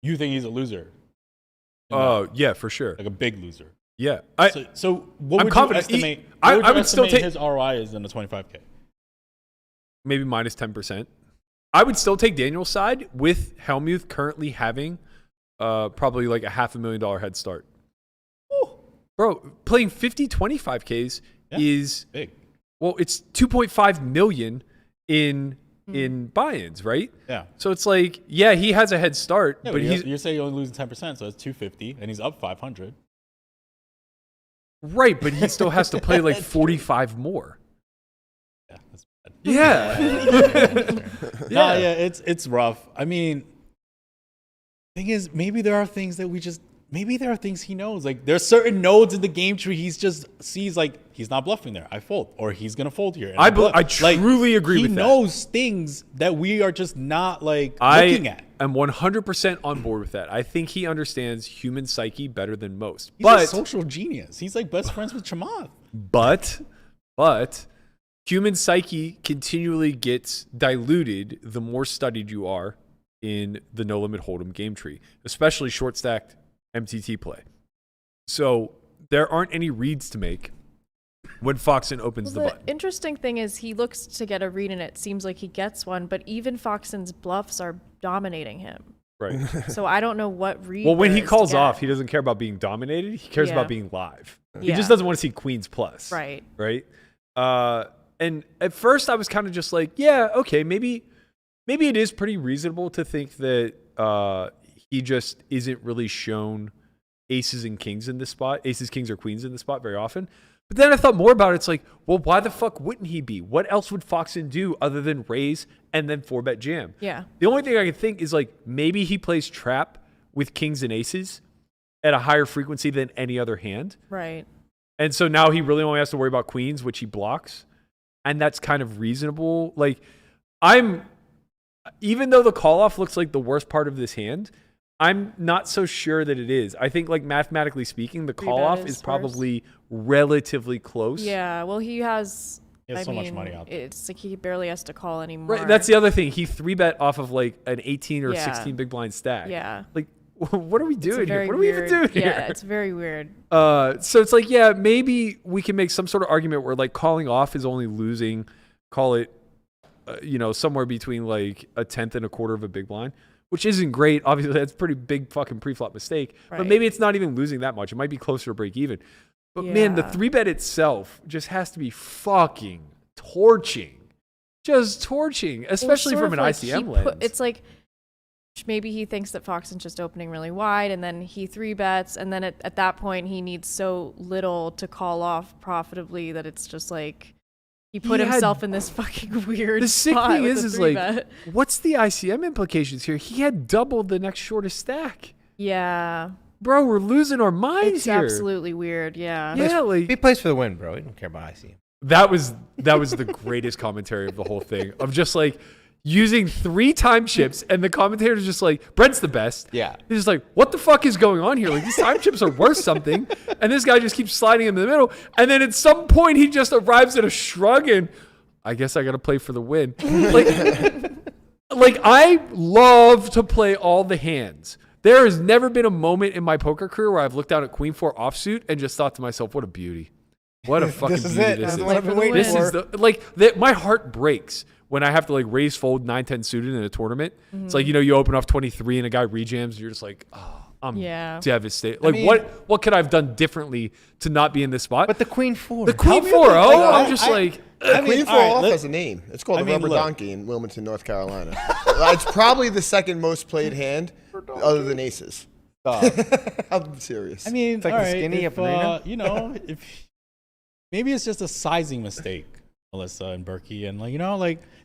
You think he's a loser? Oh, yeah, for sure. Like a big loser. Yeah. So what would you estimate? I would still take his ROI is in the 25K. Maybe minus 10%. I would still take Daniel's side with Hellmuth currently having probably like a $500,000 head start. Ooh. Bro, playing 50 25Ks is big. Well, it's 2.5 million in buy-ins, right? Yeah. So it's like, yeah, he has a head start, but you're saying you're only losing 10%, so it's 250, and he's up 500. Right, but he still has to play like 45 more. Yeah, that's bad. Yeah. It's rough. I mean, thing is, maybe there are things he knows. Like there's certain nodes in the game tree he's just sees like he's not bluffing there. I fold, or he's gonna fold here. I truly agree with that. He knows things that we are just not looking at. I'm 100% on board with that. I think he understands human psyche better than most. He's a social genius. He's like best friends with Chamath. But human psyche continually gets diluted the more studied you are in the no limit hold'em game tree, especially short stacked MTT play. So there aren't any reads to make when Foxen opens the button. The interesting thing is he looks to get a read and it seems like he gets one, but even Foxen's bluffs are dominating him. Right. So I don't know what read. Well, when there he is to calls get. off, he doesn't care about being dominated. He cares Yeah. about being live. He Yeah. just doesn't want to see queens plus. Right. Right. And at first I was kind of just like, yeah, okay, maybe it is pretty reasonable to think that he just isn't really shown aces, kings, or queens in the spot very often. But then I thought more about it. It's like, well, why the fuck wouldn't he be? What else would Foxen do other than raise and then 4-bet jam? Yeah. The only thing I can think is like maybe he plays trap with kings and aces at a higher frequency than any other hand. Right. And so now he really only has to worry about queens, which he blocks. And that's kind of reasonable. Like, even though the call off looks like the worst part of this hand, I'm not so sure that it is. I think, like, mathematically speaking, the call off is probably relatively close. Yeah. Well, he has. He has so much money out there. It's like he barely has to call anymore. Right. That's the other thing. He 3-bet off of like an 18 or Yeah. 16 big blind stack. Yeah. Like, what are we doing here? very What are we even weird- doing here? Yeah, it's very weird. So it's like, yeah, maybe we can make some sort of argument where like calling off is only losing, call it, somewhere between like a tenth and a quarter of a big blind, which isn't great. Obviously, that's a pretty big fucking pre-flop mistake. Right. But maybe it's not even losing that much. It might be closer to break even. But man, the Yeah. 3-bet itself just has to be fucking torching. Just torching, especially Well, from an sort of ICM like lens. it's like maybe he thinks that Foxen's just opening really wide, and then he 3-bets, and then at that point he needs so little to call off profitably that it's just like he put He had- himself in this fucking weird The sick spot thing with is the like, 3-bet. what's the ICM implications here? He had doubled the next shortest stack. Yeah. Bro, we're losing our minds It's here. absolutely weird. Yeah. Yeah, like He plays for the win, bro. He don't care about ICM. that was the greatest commentary of the whole thing, of just like using 3 time chips, and the commentator's just like, Brent's the best. Yeah. He's just like, what the fuck is going on here? Like, these time chips are worth something. And this guy just keeps sliding in the middle. And then at some point he just arrives at a shrug and I guess I gotta play for the win. Like I love to play all the hands. There has never been a moment in my poker career where I've looked down at Queen 4 offsuit and just thought to myself, what a beauty. What a fucking This is beauty it. this This is. is what I've been waiting This for. is my heart breaks when I have to like raise fold 9-10 suited in a tournament. It's like, you open off 23 and a guy rejams and you're just like, oh, I'm devastated. Like, what could I have done differently to not be in this spot? But the Queen 4. The Queen 4-0, I'm just like, Queen 4 off has a name. It's called the Rubber look. Donkey in Wilmington, North Carolina. It's probably the second most played hand other than aces. I'm serious. I mean, It's like all the right, skinny if, arena. if maybe it's just a sizing mistake, Melissa and Berkey, and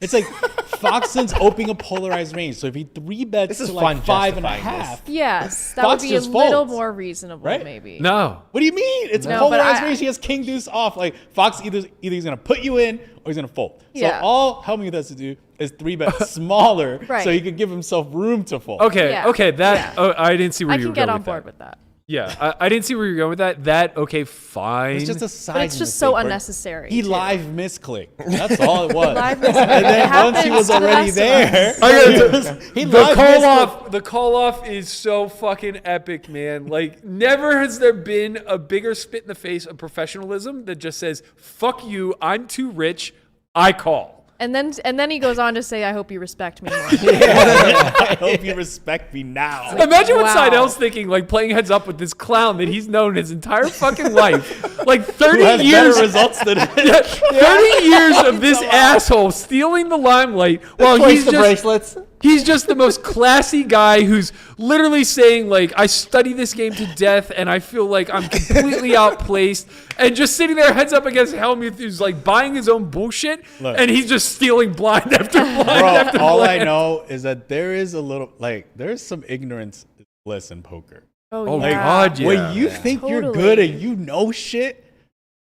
it's like Foxen's opening a polarized range. So if he 3-bets This is to fun like 5.5, justifying Yes, that Fox would be a just little folds, more reasonable, right? maybe. no. what do you mean? It's No, a but polarized I- range. He has king deuce off. Like Fox either he's gonna put you in or he's gonna fold. Yeah. So all Hellmuth has to do is 3-bet smaller, Right. so he could give himself room to fold. Okay, Yeah. okay, that, Yeah. oh, I didn't see where I you can were get going on with board that. with that. Yeah, I didn't see where you were going with that. That, okay, fine. It's just a sizing But it's just so mistake. unnecessary. He too. live misclicked. That's all it was. Live misclick. And then It once he happens was to the already best of there, us. he the live call misclicked. off, the call off is so fucking epic, man. Like, never has there been a bigger spit in the face of professionalism that just says, "Fuck you, I'm too rich, I call." And then he goes on to say, "I hope you respect me more." I hope you respect me now. Imagine what wow. Seidel's thinking, like playing heads up with this clown that he's known his entire fucking life, like Who 30 has years. better results than him. 30 years of this asshole stealing the limelight while Place the bracelets. He's just the most classy guy who's literally saying, like, I study this game to death and I feel like I'm completely outplaced. And just sitting there heads up against Hellmuth, who's like buying his own bullshit. Look. And he's just stealing blind after blind Bro, after all I blind. know is that there is a little, there's some ignorance bliss in poker. Oh, my yeah. God, yeah. When you think you're Totally. good and you know shit,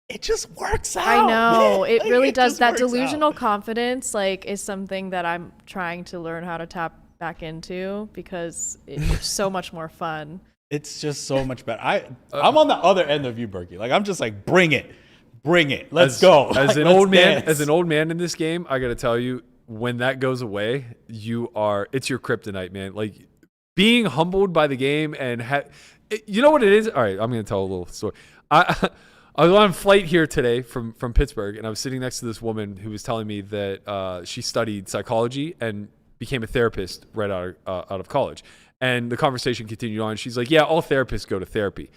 it just works out. I know. It Like, really does. just That works delusional out. confidence, is something that I'm trying to learn how to tap back into because it's so much more fun. It's just so much better. I'm on the other end of you, Berkey. Like, I'm just like, bring it. Let's go. As Like, an let's old man, dance. as an old man in this game, I gotta tell you, when that goes away, it's your kryptonite, man. Like, being humbled by the game and you know what it is? All right, I'm gonna tell a little story. I was on a flight here today from Pittsburgh, and I was sitting next to this woman who was telling me that she studied psychology and became a therapist right out of college. And the conversation continued on. She's like, yeah, all therapists go to therapy.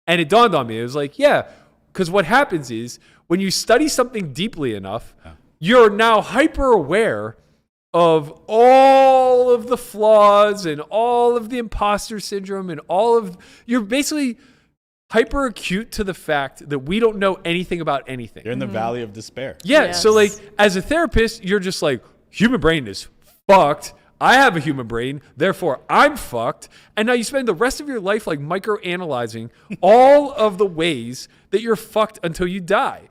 And it dawned on me. It was like, yeah, because what happens is when you study something deeply enough, you're now hyper aware of all of the flaws and all of the imposter syndrome and you're basically hyper acute to the fact that we don't know anything about anything. You're in the valley of despair. Yeah. Yes. So like as a therapist, you're just like, human brain is fucked. I have a human brain, therefore I'm fucked. And now you spend the rest of your life like microanalyzing all of the ways that you're fucked until you die.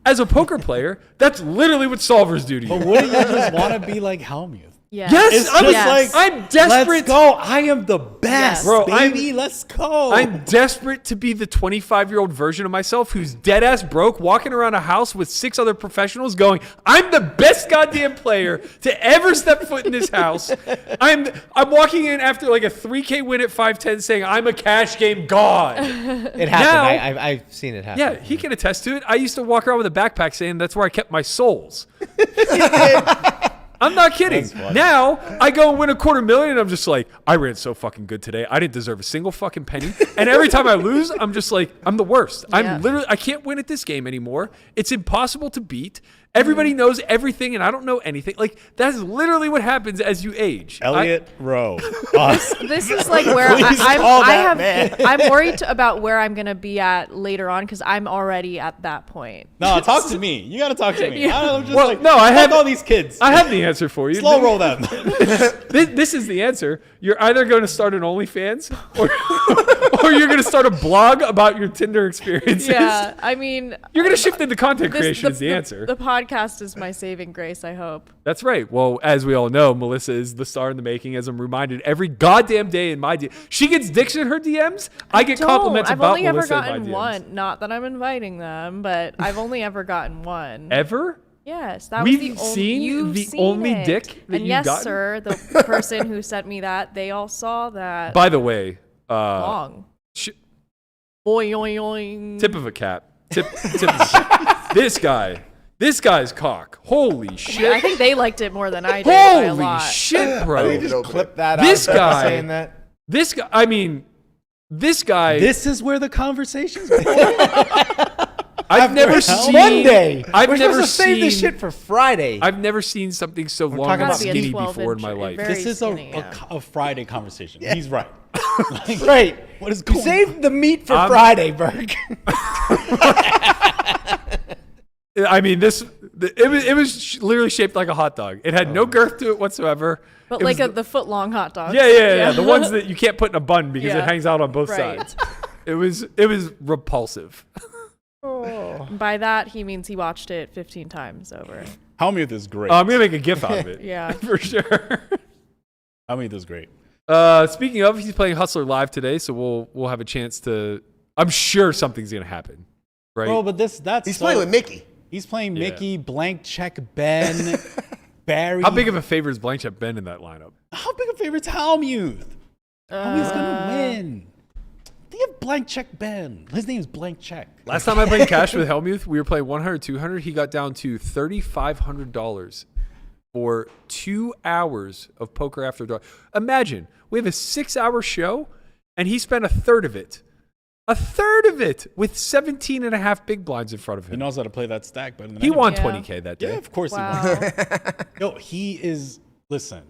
As a poker player, that's literally what solvers do to you. But wouldn't you just want to be like Hellmuth? Yes. Yes, It's I'm, just like, I'm desperate. let's go. I am the best, Bro, baby. Let's go. I'm desperate to be the 25-year-old version of myself who's dead ass broke, walking around a house with 6 other professionals going, I'm the best goddamn player to ever step foot in this house. I'm walking in after like a 3K win at 510 saying I'm a cash game god. It happened. Now- I've seen it happen. Yeah, he can attest to it. I used to walk around with a backpack saying that's where I kept my souls. I'm not kidding. Now I go and win $250,000 and I'm just like, I ran so fucking good today. I didn't deserve a single fucking penny. And every time I lose, I'm just like, I'm the worst. I can't win at this game anymore. It's impossible to beat. Everybody knows everything and I don't know anything. Like that's literally what happens as you age. Elliot Rowe. This is like where I'm worried about where I'm gonna be at later on because I'm already at that point. No, talk to me. You got to talk to me. Yeah. I'm just I have all these kids. I have the answer for you. Slow roll them. This is the answer. You're either going to start an OnlyFans or you're going to start a blog about your Tinder experiences. Yeah, I mean, you're going to shift into content creation is the answer. The podcast is my saving grace, I hope. That's right. Well, as we all know, Melissa is the star in the making, as I'm reminded every goddamn day in my DM. She gets dicks in her DMs. I get compliments I've about only Melissa ever in my gotten DMs. one. Not that I'm inviting them, but I've only ever gotten one. Ever? Yes, that We've was seen the seen only it. dick that and you've yes, gotten? sir, the person who sent me that, they all saw that. By the way, long. Boing, oing, oing. Tip of a cap. Tip of a cap. This guy's cock. Holy shit. I think they liked it more than I did by a Holy lot. shit, bro. You just clip that This out. guy. Saying that. This guy. I mean, this guy. This is where the conversation's going. I've never seen Monday. I've We're never supposed to save this seen- shit for Friday. I've never seen something so long talking and about skinny 12 before in inch my and life. very This is skinny, yeah. a Friday conversation. He's right. Right. What is You going saved the meat for Friday, Berk. I mean, it was literally shaped like a hot dog. It had no girth to it whatsoever. But It like was the foot long hot dogs. yeah. The ones that you can't put in a bun because it Yeah. hangs out on both Right. sides. It was repulsive. By that, he means he watched it 15 times over. Hellmuth is great. I'm gonna make a gif out of it. Yeah. for sure. Hellmuth is great. Speaking of, he's playing Hustler live today, so we'll have a chance to. I'm sure something's gonna happen, right? Bro, but that's He's playing with Mickey. He's playing Mickey, Blank Check Ben, Barry. How big of a favor is Blank Check Ben in that lineup? How big a favorite's Hellmuth? He's gonna win. They have Blank Check Ben. His name's Blank Check. Last time I played cash with Hellmuth, we were playing 100, 200. He got down to $3,500 for 2 hours of poker after dark. Imagine we have a 6-hour show, and he spent a third of it with 17 and a half big blinds in front of him. He knows how to play that stack better than He won Yeah. $20K that day. Yeah, of course Wow. he won. Yo, he is. Listen,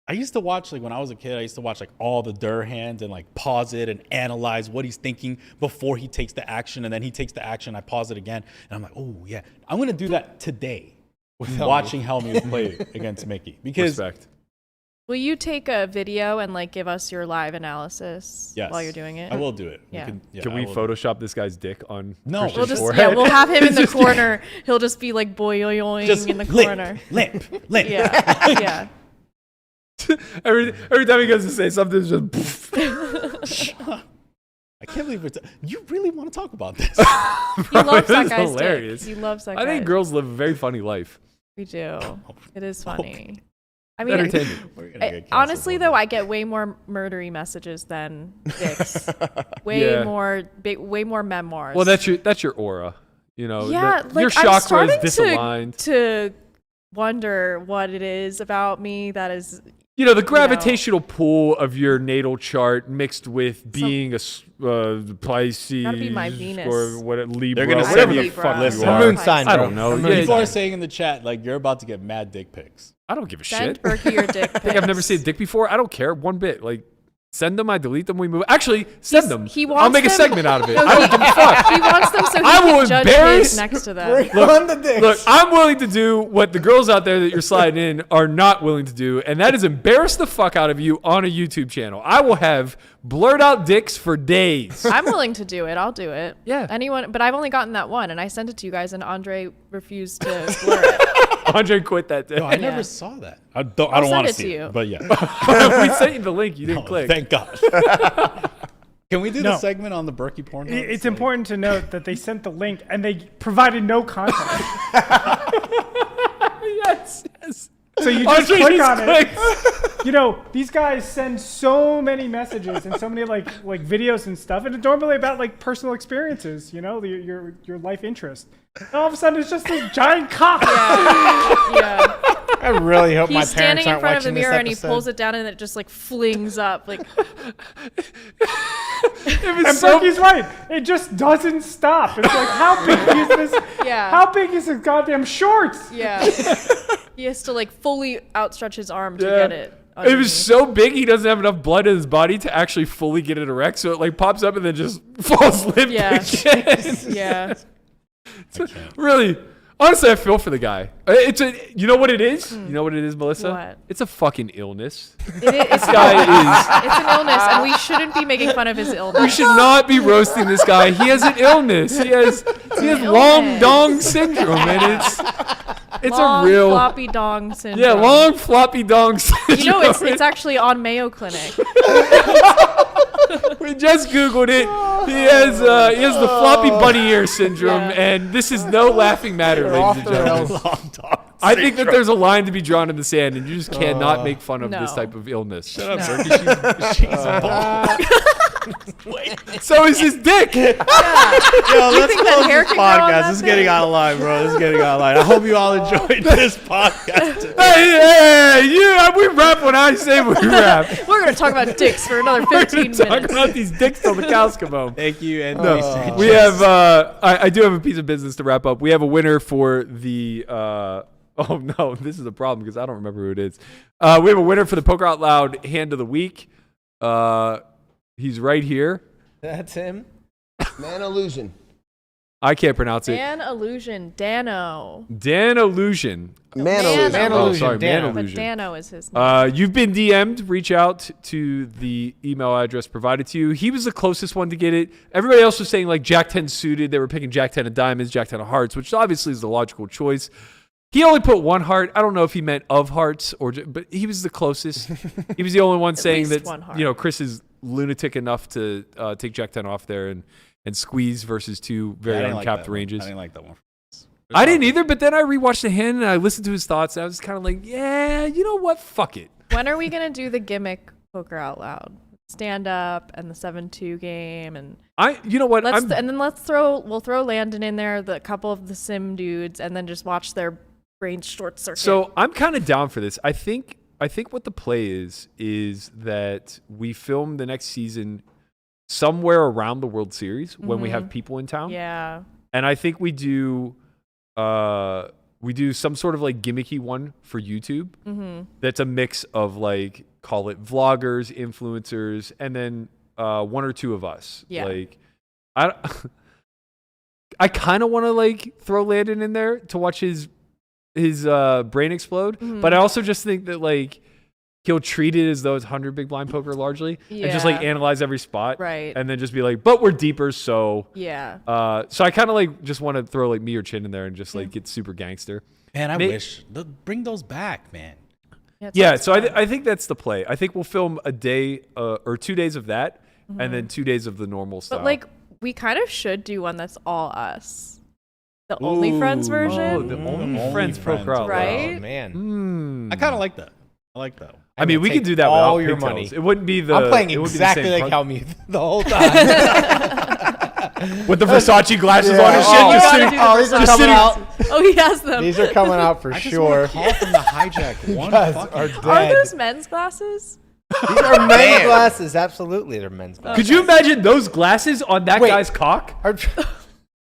I used to watch, like, when I was a kid, I used to watch, like, all the Durhand and, like, pause it and analyze what he's thinking before he takes the action. And then he takes the action, I pause it again. And I'm like, oh, yeah. I'm going to do that today with watching Hellmuth play against Mickey. Because Respect. Will you take a video and like give us your live analysis yes, while you're doing it? I will do it. Yeah. Can we Photoshop this guy's dick on No. Christian's We'll just forehead? we'll have him in the Just- corner. He'll just be like boing Just in the limp, corner. Limp. Yeah. every time he goes to say something, it's just I can't believe you really want to talk about this. He loves that It's guy's hilarious. dick. He loves that I think guy. girls live a very funny life. We do. It is funny. I mean, Entertainment. honestly though, I get way more murdery messages than dicks. Yeah. way more memoirs. Well, that's your aura. You know, yeah, your like I'm chakra starting is disaligned. to wonder what it is about me that is you know, the gravitational pull of your natal chart mixed with being a Pisces Gotta be my Venus. or what Libra, They're gonna whatever send the me fuck listen, you are. moon sign, I bro. don't know. Her moon Yeah, People are saying in the chat like you're about to get mad dick pics. I don't give a Send shit. Berkey your dick I think I've never pics. seen a dick before. I don't care one bit. Like, send them, I delete them, we move. Actually, send them. He wants I'll make a them- segment out of it. No, I don't give a fuck. He wants them so he I will can judge embarrass- his next to them. Bring on the dicks. Look, I'm willing to do what the girls out there that you're sliding in are not willing to do, and that is embarrass the fuck out of you on a YouTube channel. I will have blurred out dicks for days. I'm willing to do it. I'll do it. Yeah. Anyone, but I've only gotten that one, and I sent it to you guys, and Andre refused to blur it. Andre quit that day. No, I never saw that. I don't want to send it see to you. it, but yeah. We sent you the link. You didn't click. Thank God. Can we do the No. segment on the Berkey porn? It's important to note that they sent the link and they provided no context. Yes. So you just Andre click just on clicks. it. You know, these guys send so many messages and so many like videos and stuff, and it's normally about like personal experiences. You know, your life interest. And all of a sudden, it's just this giant cock. Yeah. I really hope He's my standing parents in aren't front of the watching this mirror and he episode. pulls it down and it just like flings up. Like, And Berkey's right. It just doesn't stop. It's like, how big is this? Yeah. How big is his goddamn shorts? yeah. He has to like fully outstretch his arm to Yeah. get it. It underneath. was so big he doesn't have enough blood in his body to actually fully get it erect, so it like pops up and then just falls limp Yeah. again. Yeah. Really, honestly, I feel for the guy. It's a, you know what it is? You know what it is, Melissa? What? It's a fucking illness. It's an illness, and we shouldn't be making fun of his illness. We should not be roasting this guy. He has an illness. He has long illness. dong syndrome, and it's long, a real floppy dong syndrome. yeah, long floppy dong syndrome. You know, it's actually on Mayo Clinic. We just Googled it. He has the floppy bunny ear syndrome, Yeah. and this is no laughing matter, ladies and gentlemen. I think that there's a line to be drawn in the sand, and you just cannot make fun of this No. type of illness. Shut up, Berkey. She's a ball. So is his dick. Yo, let's think that close hair this can grow on podcast. that This is getting thing? out of line, bro. This is getting out of line. I hope you all enjoyed this podcast today. Hey, we rap when I say we rap. We're going to talk about dicks for another We're 15 going to talk minutes. about these dicks till the cows come home. Thank you, and We have, I do have a piece of business to wrap up. We have a winner for the, oh no, this is a problem because I don't remember who it is. We have a winner for the Poker Out Loud Hand of the Week. He's right here. That's him. Man illusion. I can't pronounce it. Dan Illusion. Dano. Dan Illusion. Man Man illusion. Man Oh, illusion. sorry, Man Dano. But Illusion. Dano is his name. You've been DM'd. Reach out to the email address provided to you. He was the closest one to get it. Everybody else was saying like Jack 10 suited. They were picking Jack 10 of diamonds, Jack 10 of hearts, which obviously is the logical choice. He only put one heart. I don't know if he meant of hearts but he was the closest. He was the only one saying least that, one heart. you know, Chris is lunatic enough to take Jack 10 off there and squeeze versus two very uncapped ranges. I didn't like that one. I didn't either, but then I rewatched the hand and I listened to his thoughts. And I was kind of like, yeah, you know what? Fuck it. When are we going to do the gimmick Poker Out Loud? Stand up and the 7-2 game and You know what? and then we'll throw Landon in there, the couple of the sim dudes, and then just watch their brains short circuit. So I'm kind of down for this. I think what the play is that we film the next season somewhere around the World Series when we have people in town. Yeah. And I think we do some sort of like gimmicky one for YouTube. That's a mix of like, call it vloggers, influencers, and then one or two of us. Yeah. Like I kind of want to like throw Landon in there to watch his brain explode, but I also just think that like he'll treat it as though it's 100 big blind poker largely, and just like Yeah. analyze every spot, Right. and then just be like, but we're deeper, so Yeah. so I kind of like just want to throw like me or Chin in there and just like get super gangster. Man, I wish. Bring those back, man. Yeah, so I think that's the play. I think we'll film a day or 2 days of that, and then 2 days of the normal stuff. But like we kind of should do one that's all us. The OnlyFriends version. Oh, the OnlyFriends poker out loud. Right? Oh, man. I kind of like that. I like that. I mean, we could do that all without your pigtails. money. It wouldn't be the. I'm playing it wouldn't be the exactly same like front- Hellmuth the whole time. with the Versace glasses Yeah. on and shit. Oh, just you sitting, gotta do the just Versace. sitting, Coming Oh, he has them. These are coming out for I just sure. want to call from the hijack. One guys fucking are time. Are dead. those men's glasses? These are men's glasses. Absolutely, they're men's glasses. Could you imagine those glasses on that Wait. guy's cock? Are-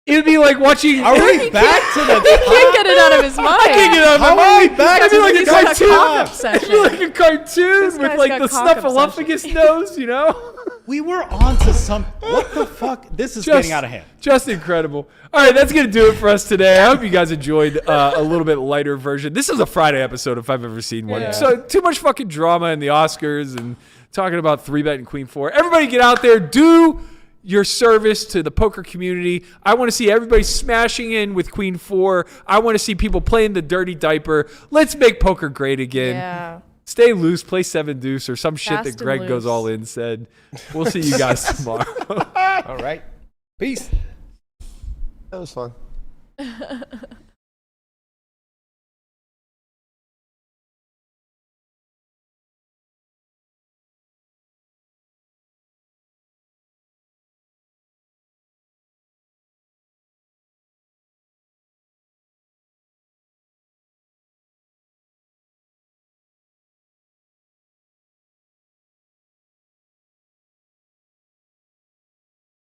It would be like watching. Are we back to the He can't get it out of his mind. I can't get it out of my How are we mind. back It'd be to like a He's got a cartoon. cock It'd obsession. be like a cartoon This with guy's like got the cock snuffleupagus nose, you know? We were on to some. What the fuck? This is getting out of hand. Just incredible. All right, that's going to do it for us today. I hope you guys enjoyed a little bit lighter version. This is a Friday episode if I've ever seen one. Yeah. So too much fucking drama in the Oscars and talking about 3-bet and Queen 4. Everybody get out there, do your service to the poker community. I want to see everybody smashing in with Queen 4. I want to see people playing the dirty diaper. Let's make poker great again. Yeah. Stay loose, play 7 deuce or some shit Fast that and Greg goes loose. all in said. We'll see you guys tomorrow. All right. Peace. That was fun.